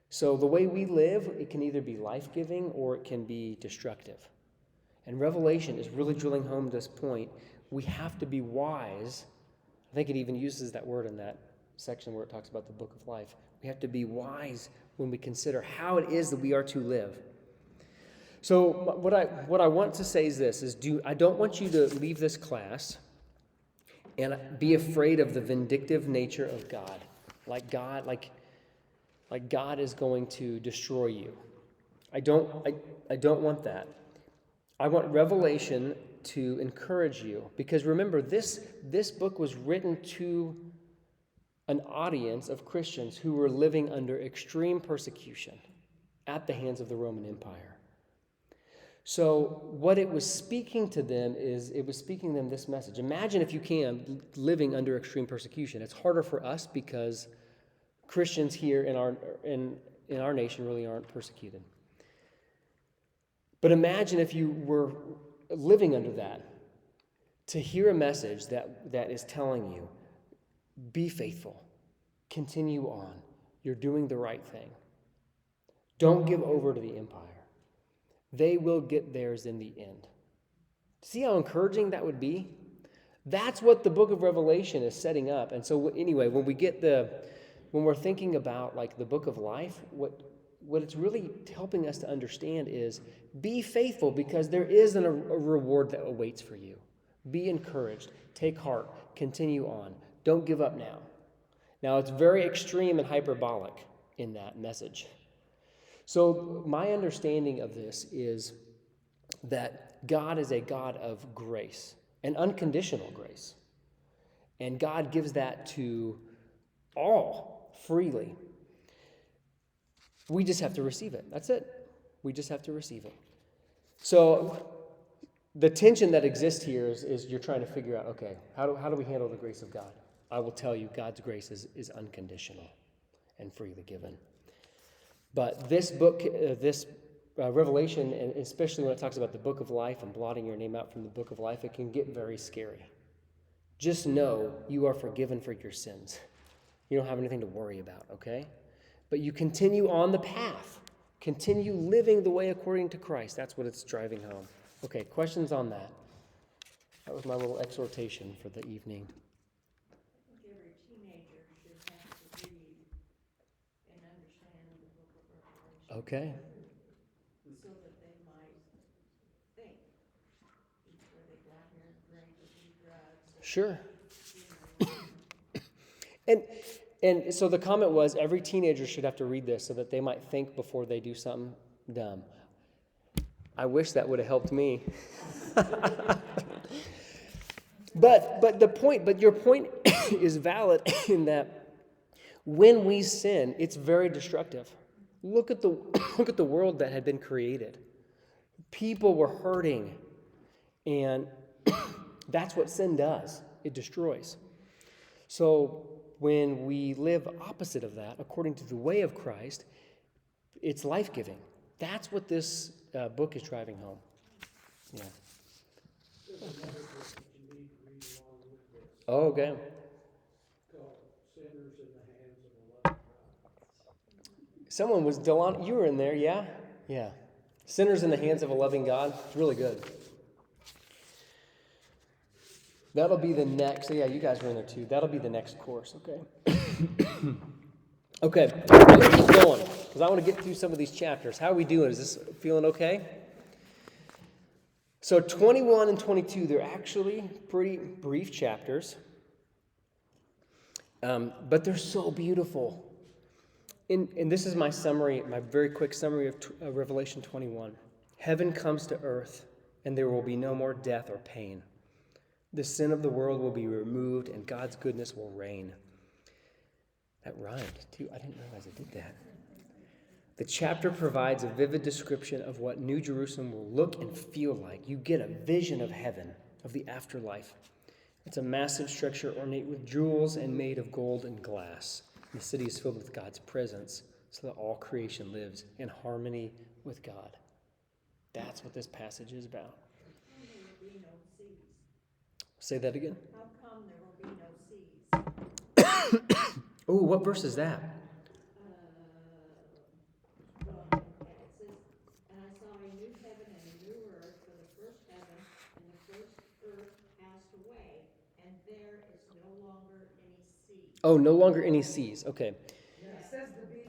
So the way we live, it can either be life-giving or it can be destructive. And Revelation is really drilling home this point. We have to be wise. I think it even uses that word in that section where it talks about the book of life. We have to be wise when we consider how it is that we are to live. So what I want to say is this, I don't want you to leave this class and be afraid of the vindictive nature of God. Like God is going to destroy you. I don't want that. I want Revelation to encourage you, because remember, this book was written to an audience of Christians who were living under extreme persecution at the hands of the Roman Empire. So what it was speaking to them is, it was speaking to them this message. Imagine, if you can, living under extreme persecution. It's harder for us because Christians here in our nation really aren't persecuted. But imagine if you were living under that, to hear a message that is telling you, be faithful, continue on, you're doing the right thing. Don't give over to the empire. They will get theirs in the end. See how encouraging that would be? That's what the book of Revelation is setting up. And so anyway, when we're thinking about like the book of life, what it's really helping us to understand is, be faithful, because there is a reward that awaits for you. Be encouraged. Take heart. Continue on. Don't give up now. Now, it's very extreme and hyperbolic in that message. So my understanding of this is that God is a God of grace, and unconditional grace. And God gives that to all freely. We just have to receive it. That's it. We just have to receive it. So the tension that exists here is you're trying to figure out, okay, how do we handle the grace of God? I will tell you, God's grace is unconditional and freely given. But this book, Revelation, and especially when it talks about the book of life and blotting your name out from the book of life, it can get very scary. Just know you are forgiven for your sins. You don't have anything to worry about, okay? But you continue on the path. Continue living the way according to Christ. That's what it's driving home. Okay, questions on that? That was my little exhortation for the evening. I think every teenager should have to read and understand the book of Revelation. Okay. So that they might think before they go out here and drink or do drugs. Sure. And so the comment was, every teenager should have to read this so that they might think before they do something dumb. I wish that would have helped me. But your point is valid in that when we sin, it's very destructive. Look at the look at the world that had been created. People were hurting, and that's what sin does. It destroys. So when we live opposite of that, according to the way of Christ, it's life-giving. That's what this book is driving home. Yeah. There's another book that you need to read along with this, Oh, okay. called Sinners in the Hands of a Loving God. Someone was Delon. You were in there, yeah? Yeah. Sinners in the Hands of a Loving God. It's really good. That'll be the next. Yeah, you guys were in there too. That'll be the next course, okay? Okay, I'm going to keep going because I want to get through some of these chapters. How are we doing? Is this feeling okay? So 21 and 22, they're actually pretty brief chapters, but they're so beautiful. And this is my summary, my very quick summary of Revelation 21. Heaven comes to earth, and there will be no more death or pain. The sin of the world will be removed, and God's goodness will reign. That rhymed, too. I didn't realize I did that. The chapter provides a vivid description of what New Jerusalem will look and feel like. You get a vision of heaven, of the afterlife. It's a massive structure ornate with jewels and made of gold and glass. The city is filled with God's presence so that all creation lives in harmony with God. That's what this passage is about. How come there will be no seas? Say that again. How come there will be no seas? Oh, what verse is that? Well, it says, and I saw a new heaven and a new earth, for the first heaven and the first earth passed away, and there is no longer any sea. Oh, no longer any seas. Okay. Yeah, it says that the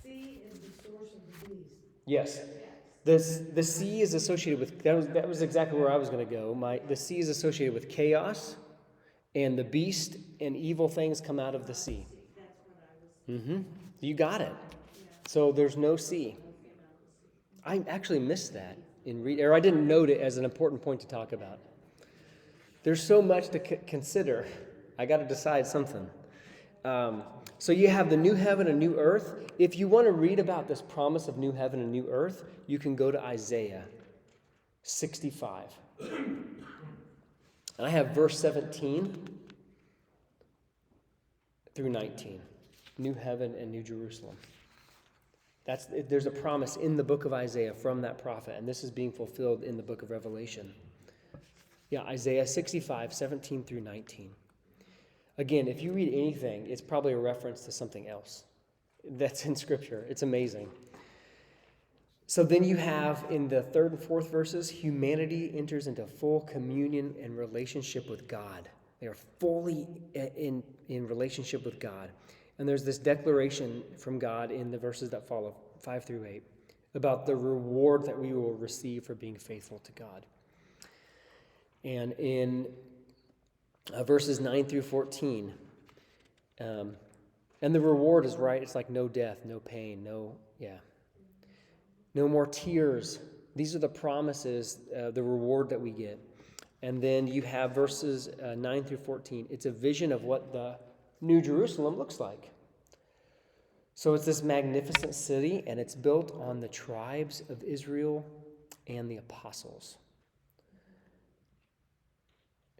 sea is the source of the beast. Yes. The sea is associated with, that was exactly where I was going to go. The sea is associated with chaos, and the beast and evil things come out of the sea. That's what I was, You got it. So there's no sea. I actually missed that or I didn't note it as an important point to talk about. There's so much to consider. I got to decide something. So you have the new heaven and new earth. If you want to read about this promise of new heaven and new earth, you can go to Isaiah 65. And I have verse 17 through 19. New heaven and new Jerusalem. There's a promise in the book of Isaiah from that prophet, and this is being fulfilled in the book of Revelation. Yeah, Isaiah 65, 17 through 19. Again, if you read anything, it's probably a reference to something else that's in Scripture. It's amazing. So then you have, in the 3rd and 4th verses, humanity enters into full communion and relationship with God. They are fully in relationship with God. And there's this declaration from God in the verses that follow, 5 through 8, about the reward that we will receive for being faithful to God. And in verses 9 through 14, and the reward is right. It's like no death, no pain, no more tears. These are the promises, the reward that we get. And then you have verses 9 through 14. It's a vision of what the New Jerusalem looks like. So it's this magnificent city, and it's built on the tribes of Israel and the apostles.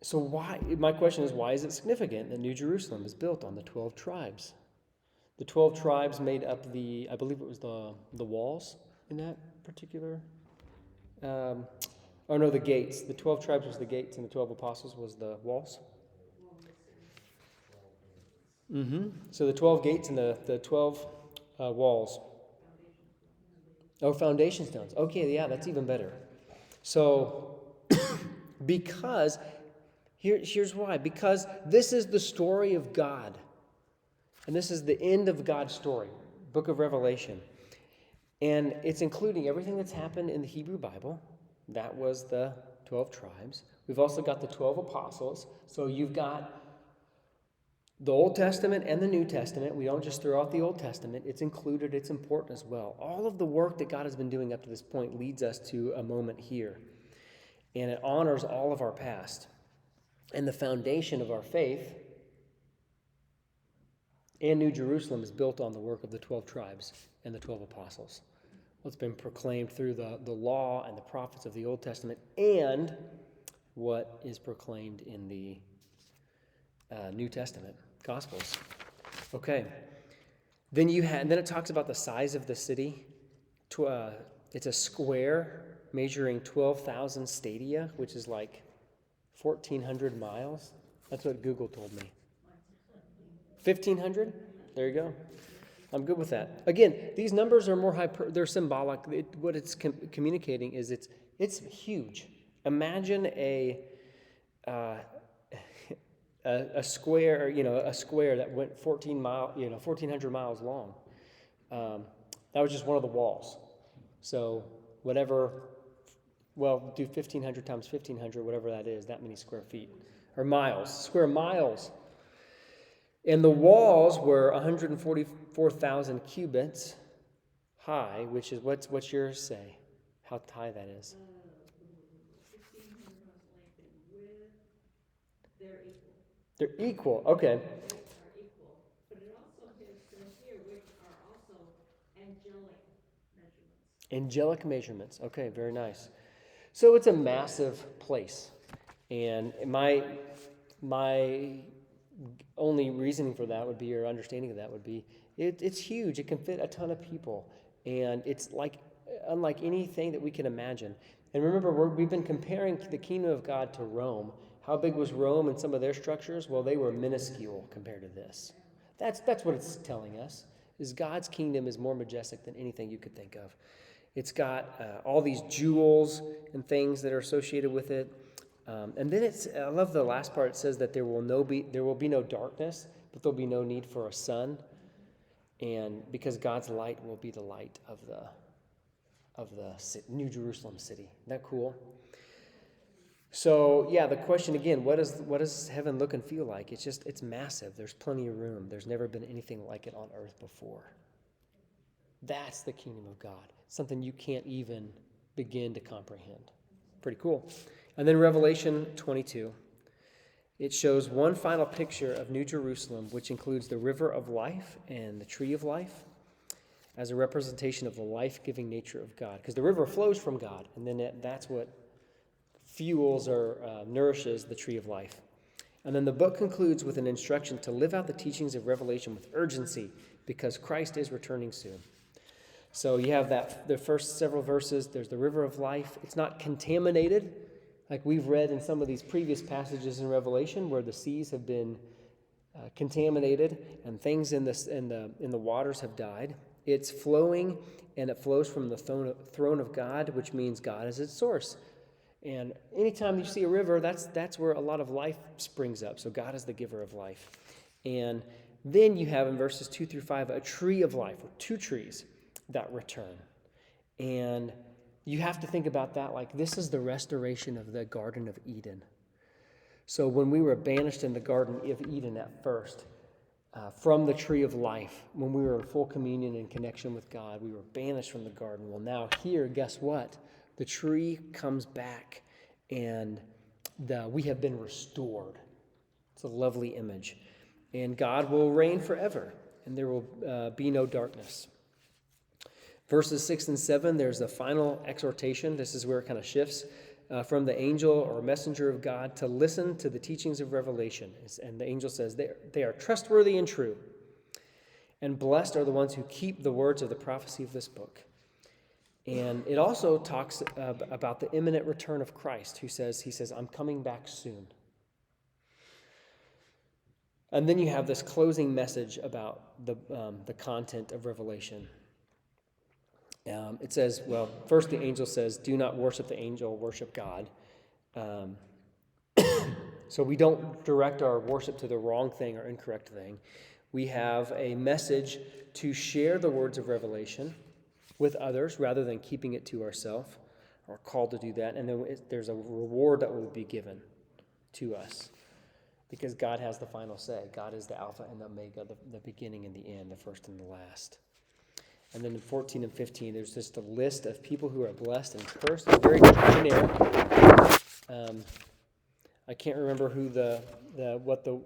So my question is, why is it significant that New Jerusalem is built on the 12 tribes? The 12 tribes made up I believe it was the walls in that particular, the gates. The 12 tribes was the gates, and the 12 apostles was the walls. So the 12 gates and the 12 walls. Oh, foundation stones. Okay, yeah, that's even better. So, because, here's why. Because this is the story of God. And this is the end of God's story, book of Revelation. And it's including everything that's happened in the Hebrew Bible. That was the 12 tribes. We've also got the 12 apostles. So you've got the Old Testament and the New Testament. We don't just throw out the Old Testament. It's included. It's important as well. All of the work that God has been doing up to this point leads us to a moment here. And it honors all of our past. And the foundation of our faith And New Jerusalem is built on the work of the 12 tribes and the 12 apostles. What's been proclaimed through the law and the prophets of the Old Testament, and what is proclaimed in the New Testament, Gospels. Okay. Then then it talks about the size of the city. It's a square measuring 12,000 stadia, which is like 1,400 miles. That's what Google told me. 1,500? There you go. I'm good with that. Again, these numbers are more they're symbolic. What it's communicating is it's huge. Imagine a square, a square that went 1,400 miles long. That was just one of the walls. So do 1,500 times 1,500, whatever that is, that many square feet. Or square miles. And the walls were 144,000 cubits high, which is, what's yours say? How high that is? 1,600 miles length and width, they're equal. They're equal, okay. They are equal, but it also says here, which are also angelic measurements. Angelic measurements. Okay, very nice. So it's a massive place. And my only reasoning for that would be, or understanding of that would be, it's huge. It can fit a ton of people. And it's unlike anything that we can imagine. And remember, we've been comparing the kingdom of God to Rome. How big was Rome and some of their structures? Well, they were minuscule compared to this. That's what it's telling us, is God's kingdom is more majestic than anything you could think of. It's got all these jewels and things that are associated with it. And then I love the last part. It says that there will be no darkness, but there'll be no need for a sun. And because God's light will be the light of the New Jerusalem city. Isn't that cool? So yeah, the question again, what does heaven look and feel like? It's massive. There's plenty of room. There's never been anything like it on earth before. That's the kingdom of God. Something you can't even begin to comprehend. Pretty cool. And then Revelation 22. It shows one final picture of New Jerusalem, which includes the river of life and the tree of life as a representation of the life-giving nature of God. Because the river flows from God, and then that's what fuels or nourishes the tree of life. And then the book concludes with an instruction to live out the teachings of Revelation with urgency, because Christ is returning soon. So you have the first several verses. There's the river of life. It's not contaminated, like we've read in some of these previous passages in Revelation, where the seas have been contaminated and things in the waters have died. It's flowing, and it flows from the throne of God, which means God is its source. And anytime you see a river, that's where a lot of life springs up. So God is the giver of life. And then you have in verses 2 through 5 a tree of life, or two trees that return. And you have to think about that like this is the restoration of the Garden of Eden. So when we were banished in the Garden of Eden at first, from the tree of life, when we were in full communion and connection with God, we were banished from the garden. Well, now here, guess what? The tree comes back, and we have been restored. It's a lovely image. And God will reign forever, and there will be no darkness. Verses 6 and 7, there's the final exhortation. This is where it kind of shifts from the angel or messenger of God to listen to the teachings of Revelation. And the angel says, they are trustworthy and true. And blessed are the ones who keep the words of the prophecy of this book. And it also talks about the imminent return of Christ, he says, I'm coming back soon. And then you have this closing message about the content of Revelation. It says, well, first the angel says, do not worship the angel, worship God. So we don't direct our worship to the wrong thing or incorrect thing. We have a message to share the words of Revelation with others rather than keeping it to ourselves. We're called to do that. And then there's a reward that will be given to us because God has the final say. God is the Alpha and the Omega, the beginning and the end, the first and the last. And then in 14 and 15, there's just a list of people who are blessed and cursed. It's very generic. I can't remember who what the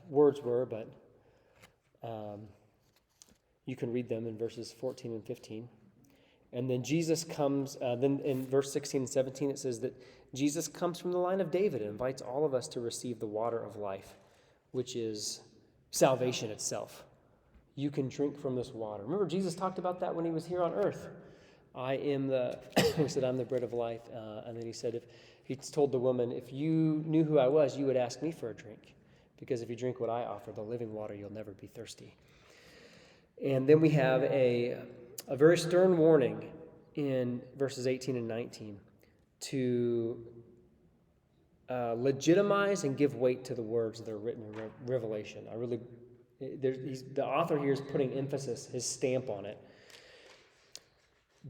words were, but You can read them in verses 14 and 15. And then Jesus comes, then in verse 16 and 17, it says that Jesus comes from the line of David and invites all of us to receive the water of life, which is salvation itself. You can drink from this water. Remember, Jesus talked about that when he was here on earth. He said, I'm the bread of life. And then he said, he told the woman, if you knew who I was, you would ask me for a drink. Because if you drink what I offer, the living water, you'll never be thirsty. And then we have a very stern warning in verses 18 and 19 to legitimize and give weight to the words that are written in Revelation. The author here is putting emphasis, his stamp on it.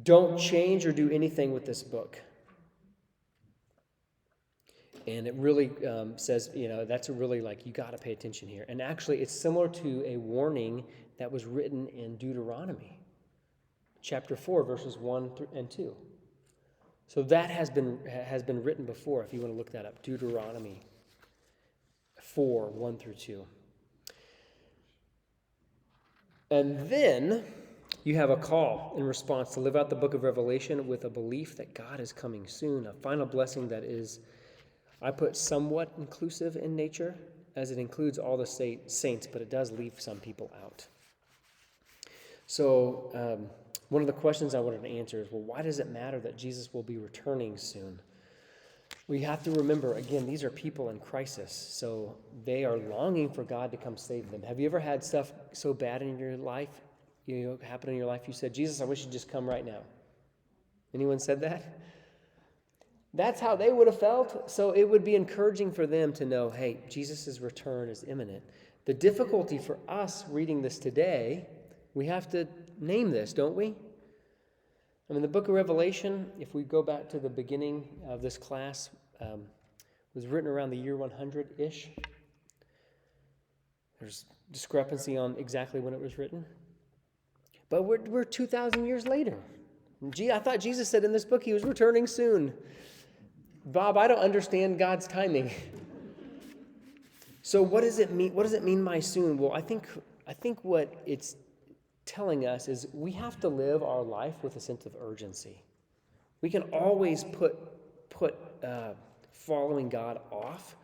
Don't change or do anything with this book. And it really says, that's really you got to pay attention here. And actually, it's similar to a warning that was written in Deuteronomy, chapter 4, verses 1 and 2. So that has been written before, if you want to look that up. Deuteronomy 4, 1 through 2. And then you have a call in response to live out the book of Revelation with a belief that God is coming soon, a final blessing that is, I put somewhat inclusive in nature, as it includes all the saints, but it does leave some people out. So one of the questions I wanted to answer is, well, why does it matter that Jesus will be returning soon? We have to remember, again, these are people in crisis, so they are longing for God to come save them. Have you ever had stuff so bad in your life, happen in your life, you said, Jesus, I wish you'd just come right now? Anyone said that? That's how they would have felt. So it would be encouraging for them to know, hey, Jesus' return is imminent. The difficulty for us reading this today, we have to name this, don't we? I mean, the book of Revelation, if we go back to the beginning of this class, was written around the year 100-ish. There's discrepancy on exactly when it was written. But we're 2,000 years later. Gee, I thought Jesus said in this book he was returning soon. Bob, I don't understand God's timing. So what does it mean? What does it mean by soon? Well, I think what it's telling us is we have to live our life with a sense of urgency. We can always put following God off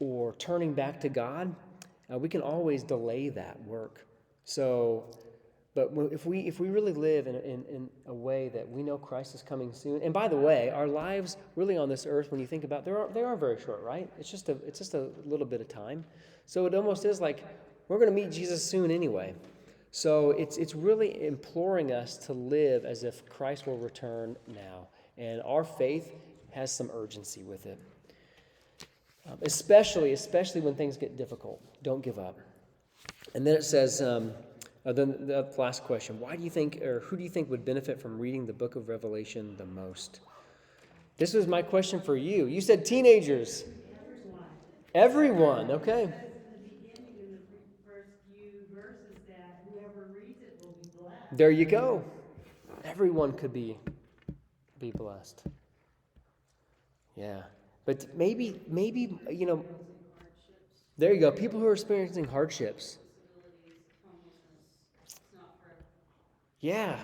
or turning back to God. We can always delay that work. So, but if we really live in a way that we know Christ is coming soon, and by the way, our lives really on this earth, when you think about it, they are very short, right? It's just a little bit of time. So it almost is like we're going to meet Jesus soon anyway. So it's really imploring us to live as if Christ will return now, and our faith has some urgency with it. Especially when things get difficult, don't give up. And then it says. Then the last question, who do you think would benefit from reading the book of Revelation the most? This was my question for you. You said teenagers. Everyone, okay. It says in the beginning of the first few verses that whoever reads it will be blessed. There you go. Everyone could be blessed. Yeah. But maybe, there you go. People who are experiencing hardships. Yeah,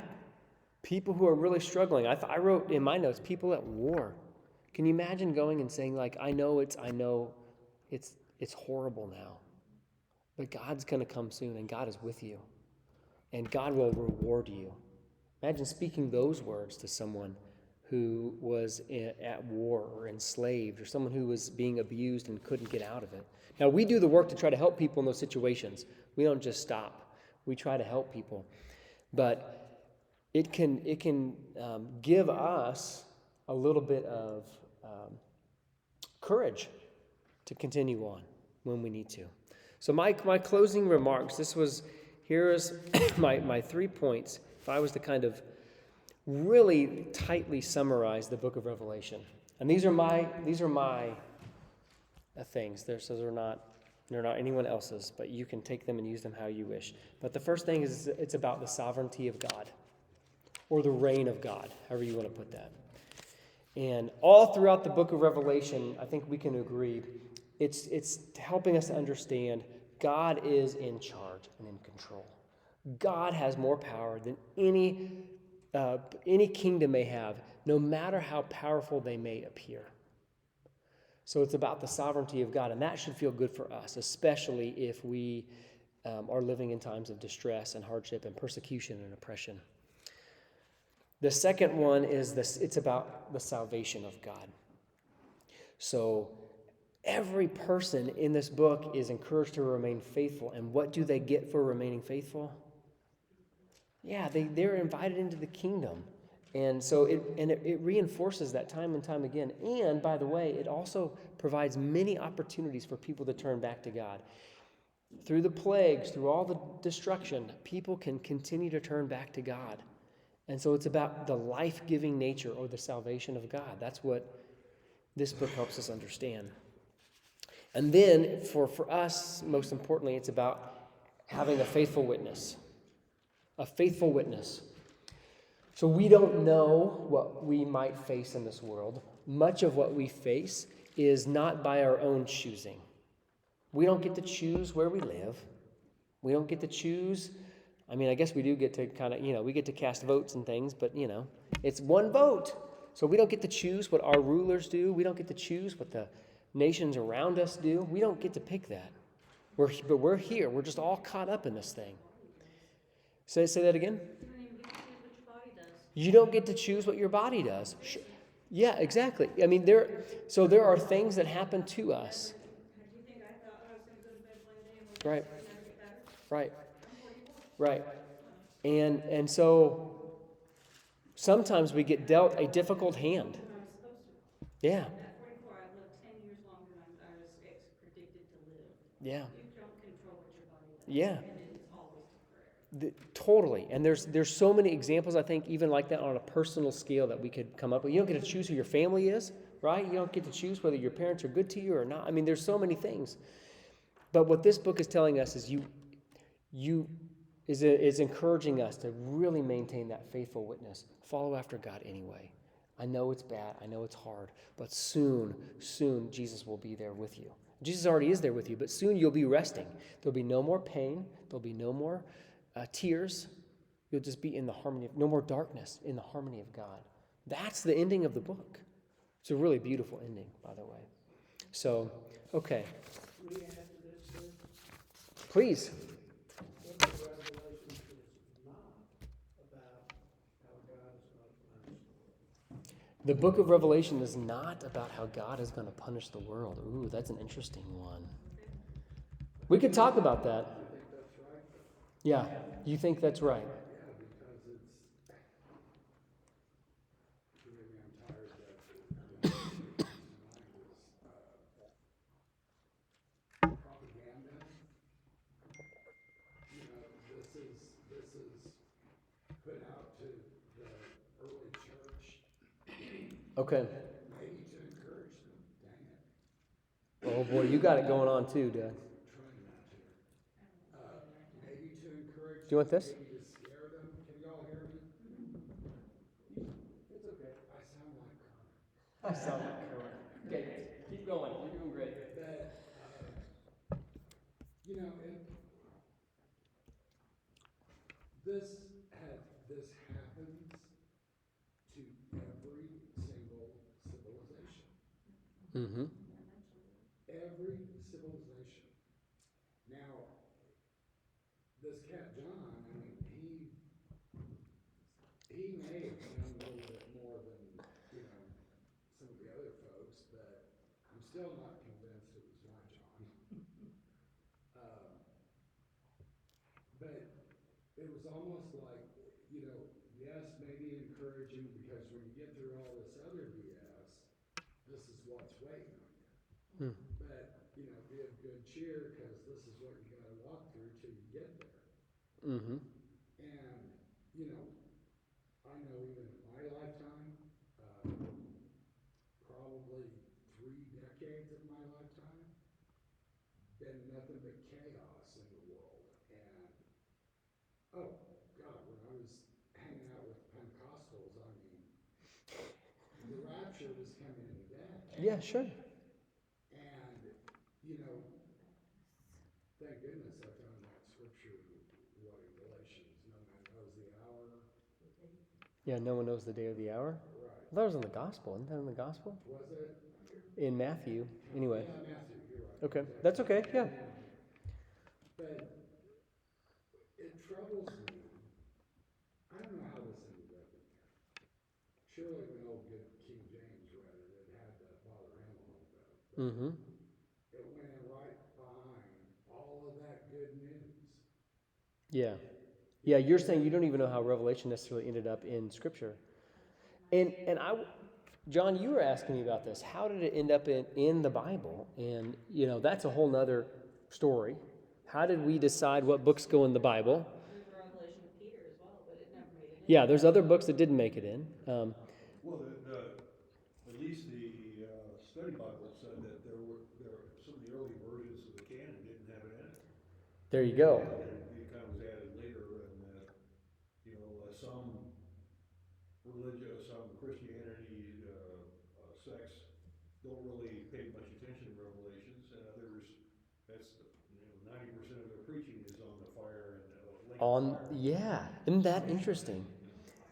people who are really struggling. I wrote in my notes, people at war. Can you imagine going and saying, I know it's horrible now, but God's going to come soon, and God is with you, and God will reward you. Imagine speaking those words to someone who was at war or enslaved, or someone who was being abused and couldn't get out of it. Now, we do the work to try to help people in those situations. We don't just stop. We try to help people. But it can give us a little bit of courage to continue on when we need to. So my closing remarks, here is my 3 points. If I was to kind of really tightly summarize the book of Revelation, and these are my things. They're not anyone else's, but you can take them and use them how you wish. But the first thing is it's about the sovereignty of God, or the reign of God, however you want to put that. And all throughout the book of Revelation, I think we can agree, it's helping us to understand God is in charge and in control. God has more power than any kingdom may have, no matter how powerful they may appear. So it's about the sovereignty of God, and that should feel good for us, especially if we are living in times of distress and hardship and persecution and oppression. The second one is this: it's about the salvation of God. So every person in this book is encouraged to remain faithful. And what do they get for remaining faithful? Yeah, they're invited into the kingdom. And so it reinforces that time and time again. And by the way, it also provides many opportunities for people to turn back to God. Through the plagues, through all the destruction, people can continue to turn back to God. And so it's about the life-giving nature or the salvation of God. That's what this book helps us understand. And then for us, most importantly, it's about having a faithful witness. A faithful witness. So we don't know what we might face in this world. Much of what we face is not by our own choosing. We don't get to choose where we live. We don't get to choose. I mean, I guess we do get to kind of, we get to cast votes and things, but, it's one vote. So we don't get to choose what our rulers do. We don't get to choose what the nations around us do. We don't get to pick that. But we're here. We're just all caught up in this thing. Say that again? You don't get to choose what your body does. Sure. Yeah, exactly. I mean, there are things that happen to us. Do you think I thought I was gonna go to bed one day and wake up Right. and never get better? Right. I'm 44. Right. And so sometimes we get dealt a difficult hand. When I was supposed to. Yeah. At 44, I've lived 10 years longer than I was predicted to live. Yeah. You don't control what your body does. Yeah. And it is always temporary. Totally. And there's so many examples, I think, even like that on a personal scale that we could come up with. You don't get to choose who your family is, right? You don't get to choose whether your parents are good to you or not. I mean, there's so many things. But what this book is telling us is is encouraging us to really maintain that faithful witness. Follow after God anyway. I know it's bad. I know it's hard. But soon, Jesus will be there with you. Jesus already is there with you, but soon you'll be resting. There'll be no more pain. There'll be no more tears. You'll just be in the harmony of, no more darkness, in the harmony of God. That's the ending of the book. It's a really beautiful ending, by the way. So, okay. We add to this, sir, Please. what the Revelation is not about how God is going to punish the world. The book of Revelation is not about how God is going to punish the world. Ooh, that's an interesting one. We could talk about that. I think that's right. Yeah, you think that's right. Yeah, because it's, forgive me, I'm tired, but propaganda. This is put out to the early church, Okay. maybe to encourage them, dang it. Oh boy, you got it going on too, Doug. Trying not to. Maybe to encourage. Do you want this? Maybe to scare them. Can y'all hear me? It's okay. I sound like Kermit. I sound like Kermit. Okay, keep going. You're doing great. That, this happens to every single civilization. Mm-hmm. Every civilization. Now, this cat John, I mean, he may have known a little bit more than, some of the other folks, but I'm still not convinced it was my John. But it was almost like, yes, maybe encouraging, because when you get through all this other BS, this is what's waiting on you. Hmm. But, be of good cheer, because this is what you gotta walk through till you get there. Mm-hmm. And, I know even in my lifetime, probably 3 decades of my lifetime, been nothing but chaos in the world. And, oh, God, when I was hanging out with Pentecostals, I mean, the rapture was coming any day. Yeah, sure. And, thank goodness Yeah, no one knows the day or the hour. Right. I thought it was in the gospel. Isn't that in the gospel? Was it? In Matthew. Anyway. Yeah, Matthew, you're right. Okay. That's okay. Yeah. But it troubles me. I don't know how this ended up in here. Surely when old good King James read it, it had to bother him a little bit. But Mm-hmm. it went in right behind all of that good news. Yeah. Yeah, you're saying you don't even know how Revelation necessarily ended up in Scripture. And John, you were asking me about this. How did it end up in the Bible? And, that's a whole nother story. How did we decide what books go in the Bible? There's a Revelation of Peter as well, but it never made it in. Yeah, there's other books that didn't make it in. Well, at least the study Bible said that there some of the early versions of the canon didn't have it in it. There you go. And it kind of was added later, and some Christianity sects don't really pay much attention to Revelations, and others, that's 90% of their preaching is on the fire and lake of fire. Yeah, isn't that interesting?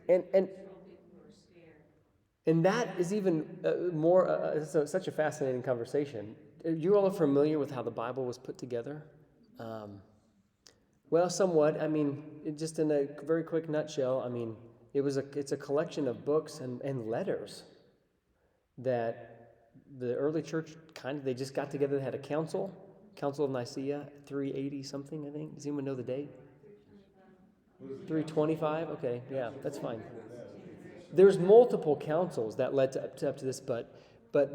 And Several people who are scared. And that is even more, such a fascinating conversation. You all are familiar with how the Bible was put together? Well, somewhat. I mean, just in a very quick nutshell, I mean, it's a collection of books and letters that the early church they just got together. They had a Council of Nicaea, 380 something, I think. Does anyone know the date? 325? Okay, yeah, that's fine. There's multiple councils that led up to this, but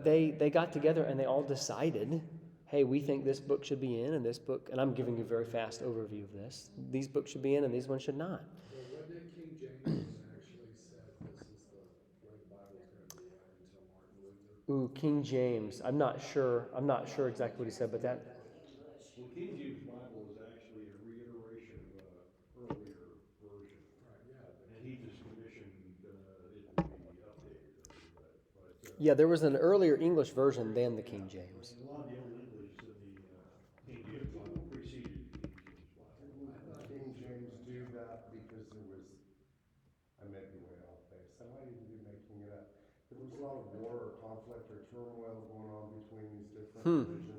they got together and they all decided, hey, we think this book should be in and this book, and I'm giving you a very fast overview of this. These books should be in and these ones should not. But what did King James actually said this is the way the Bible's going to be up until Martin Luther? Ooh, King James. I'm not sure exactly what he said, but that. Well, King James Bible is actually a reiteration of an earlier version. Right, yeah. And he just commissioned it to be updated. Yeah, there was an earlier English version than the King James. A lot of the old English in the King James Bible preceded the King James Bible. I thought King James do that because I may be way off base. I might even be making it up. There was a lot of war or conflict or turmoil going on between these different religions.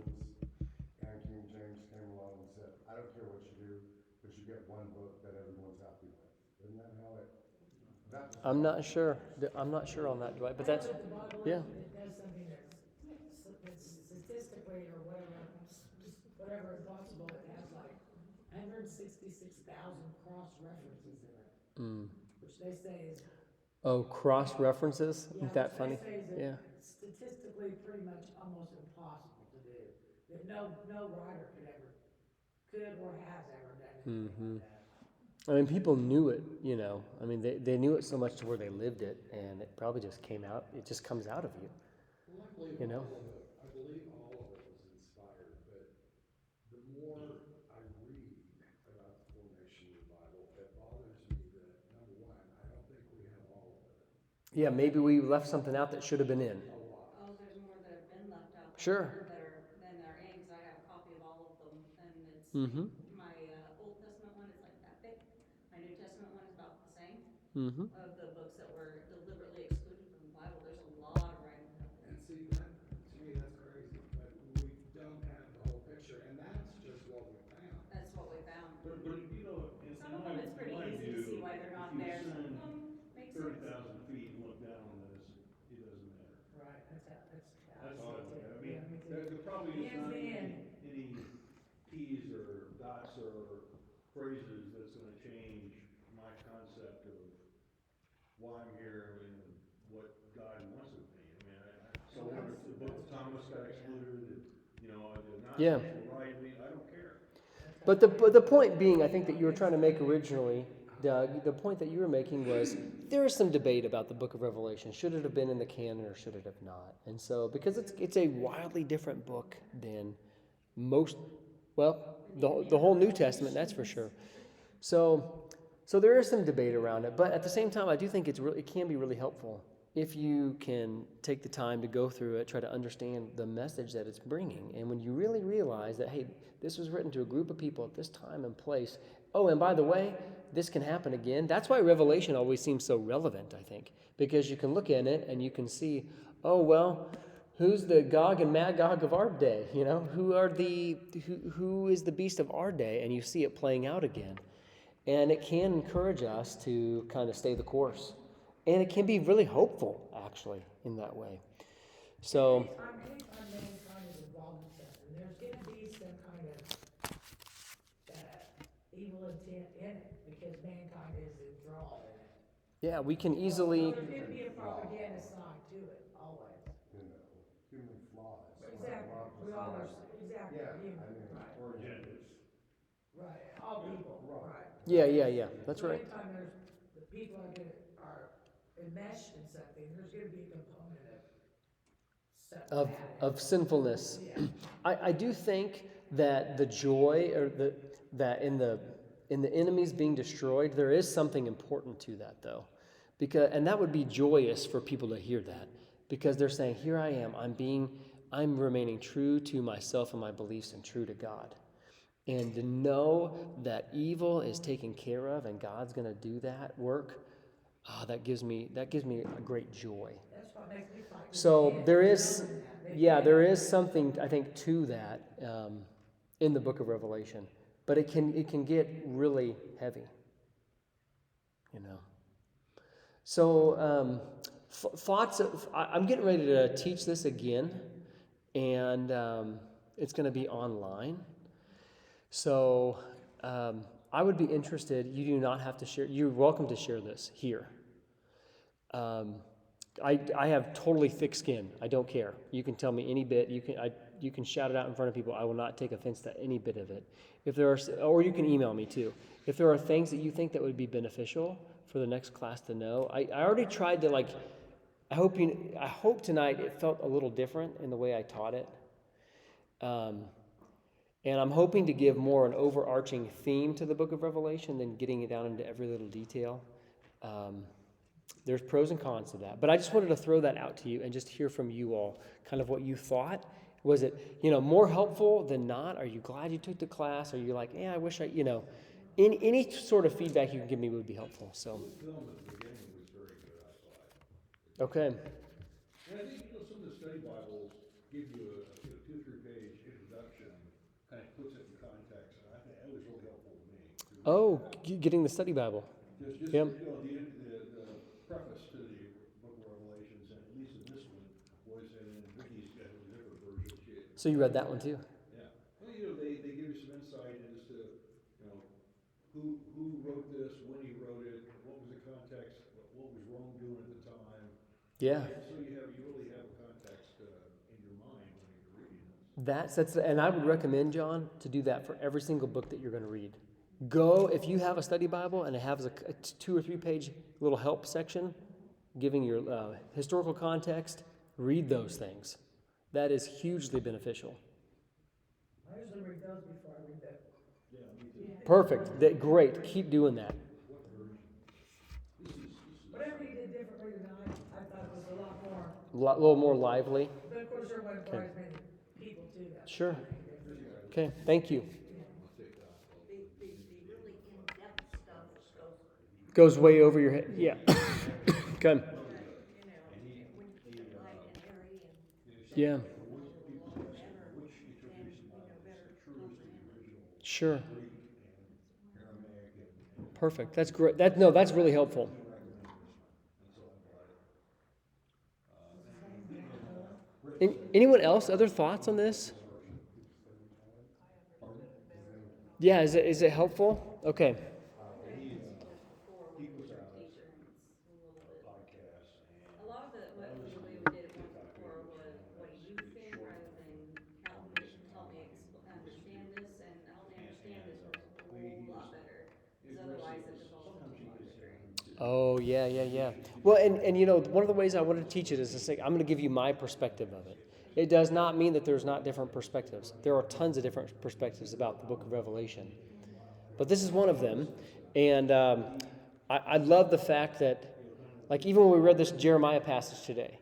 And King James came along and said, I don't care what you do, but you get one book that everyone's happy with. Isn't that how it? I'm not sure. I'm not sure on that, Dwight, but that's, yeah. It does something that's statistically or whatever is possible, it has like 166,000 cross references in it, which they say is. Oh, cross references? Isn't that funny? They say is Yeah. statistically pretty much almost impossible to do. That no writer could or has ever done anything like that. I mean, people knew it, I mean, they knew it so much to where they lived it, and it probably just came out, it just comes out of you. Well, I believe all of it. I believe all of it was inspired, but the more I read about the formation of the Bible, it bothers me that, number one, I don't think we have all of it. Yeah, maybe we left something out that should have been in. A lot. Oh, there's more that have been left out. Sure. Than are in, 'cause I have a copy of all of them, and it's, Mm-hmm. my Old Testament one is like that thick, my New Testament one is about the same. Mm-hmm. Of the books that were deliberately excluded from the Bible, there's a lot of writing. And see, that, to me, that's crazy, but we don't have the whole picture, and that's just what we found. That's what we found. But in Some of them, it's pretty easy to see why they're not there. Some of them make sense. 30,000 feet and look down on this, it doesn't matter. Right, That's all. I mean, there probably is not any keys or dots or phrases that's going to change my concept of why I'm here and what God wants of me. I mean, so when the book of Thomas got excluded, the Yeah. Gnostics were right, I don't care. But the point being, I think that you were trying to make originally, Doug, the point that you were making was there is some debate about the book of Revelation. Should it have been in the canon or should it have not? And so, because it's a wildly different book than the whole New Testament, that's for sure. So there is some debate around it, but at the same time, I do think it can be really helpful if you can take the time to go through it, try to understand the message that it's bringing. And when you really realize that, hey, this was written to a group of people at this time and place. Oh, and by the way, this can happen again. That's why Revelation always seems so relevant, I think, because you can look in it and you can see, oh, well, who's the Gog and Magog of our day? You know, who is the beast of our day? And you see it playing out again. And it can encourage us to kind of stay the course. And it can be really hopeful, actually, in that way. So, Anytime mankind is involved in something, there's gonna be some kind of evil intent in it, because mankind is enthralled in it. yeah, we can easily, There's gonna be a propaganda side to it, always. Human flaws. Exactly, we all are, exactly, Yeah, human, I mean, right, Or agendas. right, all people, right. yeah, that's right. Anytime the people are enmeshed in something, there's gonna be a component of something bad. Of sinfulness. Yeah. I do think that the joy or that in the enemies being destroyed, there is something important to that though. And that would be joyous for people to hear that, because they're saying, here I am, I'm remaining true to myself and my beliefs and true to God. And to know that evil is taken care of and God's going to do that work, that gives me a great joy. That's what makes me fight. with So kids, there knowing is, that. yeah, there is something I think to that in the book of Revelation, but it can get really heavy, you know. So thoughts. I'm getting ready to teach this again, and it's going to be online. So I would be interested. You do not have to share. You're welcome to share this here. I have totally thick skin. I don't care. You can tell me any bit. You can shout it out in front of people. I will not take offense to any bit of it. If there are, or you can email me too. If there are things that you think that would be beneficial for the next class to know, I already tried to I hope tonight it felt a little different in the way I taught it. And I'm hoping to give more an overarching theme to the book of Revelation than getting it down into every little detail. There's pros and cons to that. But I just wanted to throw that out to you and just hear from you all kind of what you thought. Was it, more helpful than not? Are you glad you took the class? Are you like, I wish any sort of feedback you can give me would be helpful. So, The film at the beginning was very good, I thought. okay. And I think, some of the study Bibles give you a 2-3 page introduction, kind of puts it in context, and I think that was really helpful to me. Oh, getting the study Bible. Just Yep. the preface to the book of Revelations, and at least in this one, was in Vicky's got a different version. So you read that one too? Yeah. Well, they give you some insight as to, who wrote this, when he wrote it, what was the context, what was Rome doing at the time. Yeah. So you really have a context in your mind when you're reading this. And I would recommend, John, to do that for every single book that you're going to read. Go, if you have a study Bible and it has a 2 or 3 page little help section giving your historical context, read those things. That is hugely beneficial. I usually read those before I read that. Yeah, me too. Perfect. Great. Keep doing that. Whatever you did differently tonight, I thought it was a lot more, A little more lively. but of course there wasn't quite as many people to that. Sure. Okay. Thank you. The really in-depth stuff Goes way over your head. Yeah. Okay. when you put light and airy and Yeah. better, better comprehend. Sure. Perfect. That's great. That's really helpful. Anyone else? Other thoughts on this? Yeah. Is it helpful? Okay. A lot of it, what we did once before was what a youth thing rather than help me understand this, and help me understand this was a whole lot better, because otherwise it develops a lot quicker. Oh, yeah. Well, and one of the ways I wanted to teach it is to say, I'm going to give you my perspective of it. It does not mean that there's not different perspectives. There are tons of different perspectives about the book of Revelation. But this is one of them. And I love the fact that, even when we read this Jeremiah passage today,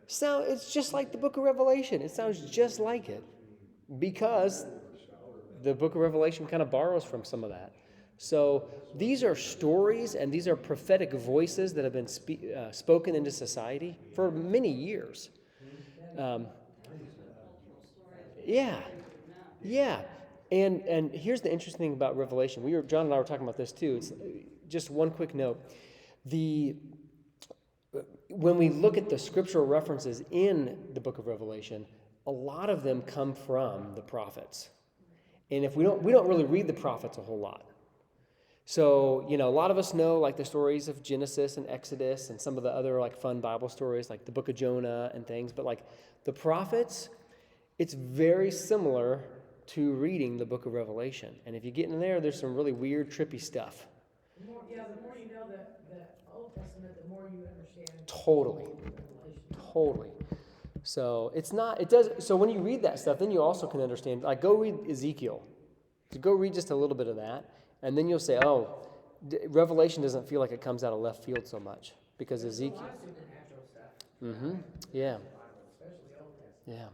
it's just like the book of Revelation. It sounds just like it because the book of Revelation kind of borrows from some of that. So these are stories and these are prophetic voices that have been spoken into society for many years. Yeah, yeah. And here's the interesting thing about Revelation. John and I were talking about this too. It's just one quick note. When we look at the scriptural references in the book of Revelation, a lot of them come from the prophets. And if we don't really read the prophets a whole lot. So, a lot of us know like the stories of Genesis and Exodus and some of the other like fun Bible stories like the book of Jonah and things, but like the prophets, it's very similar to reading the book of Revelation. And if you get in there, there's some really weird, trippy stuff. The more you know the Old Testament, the more you understand. Totally. So when you read that stuff, then you also can understand, like go read Ezekiel. Go read just a little bit of that, and then you'll say, Revelation doesn't feel like it comes out of left field so much, because Ezekiel. A lot of supernatural stuff. Mm-hmm. Yeah. Especially the Old Testament.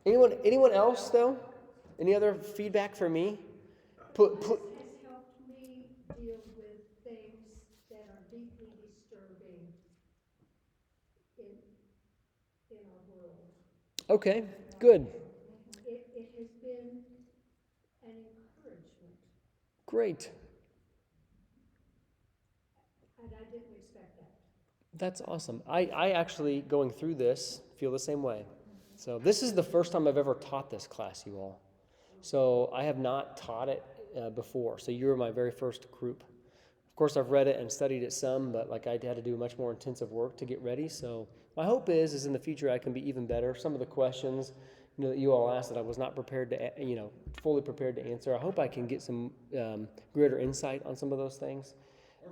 Yeah. Anyone else, though? Any other feedback for me? This has helped me deal with things that are deeply disturbing in our world. Okay, good. It has been an encouragement, Great. and I didn't expect that. That's awesome. I actually, going through this, feel the same way. So this is the first time I've ever taught this class, you all. So I have not taught it before. So you were my very first group. Of course, I've read it and studied it some, but like I had to do much more intensive work to get ready. So my hope is in the future I can be even better. Some of the questions that you all asked that I was not prepared to, fully prepared to answer. I hope I can get some greater insight on some of those things.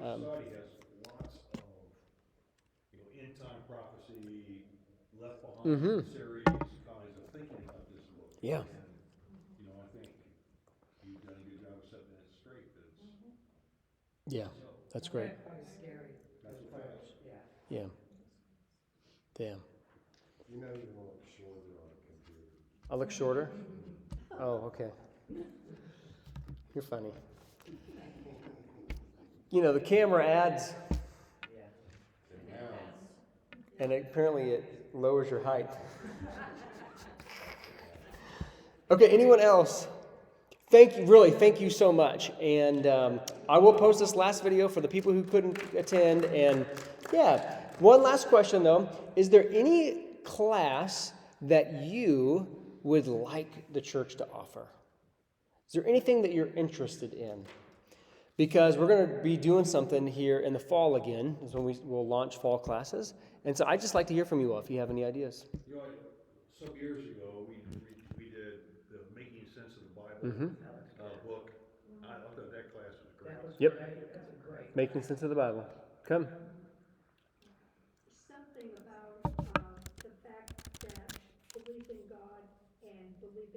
Our society has lots of, end-time prophecy, left behind series, kinds of thinking about this book. Yeah. And, I think you've done a good job of setting that straight. Yeah, that's great. Quite scary. That's a fact. Yeah. Yeah. Damn. You know you're gonna look shorter on a computer. I look shorter? Oh, okay. You're funny. The camera adds, and apparently it lowers your height. Okay, anyone else? Thank you so much. And I will post this last video for the people who couldn't attend. And yeah, one last question though. Is there any class that you would like the church to offer? Is there anything that you're interested in? Because we're going to be doing something here in the fall again, is when we'll launch fall classes. And so I'd just like to hear from you all if you have any ideas. Some years ago, we did the Making Sense of the Bible book. I thought that class was great. That was Yep. great. That's a great. Making Sense of the Bible. Come. Something about the fact that belief in God and belief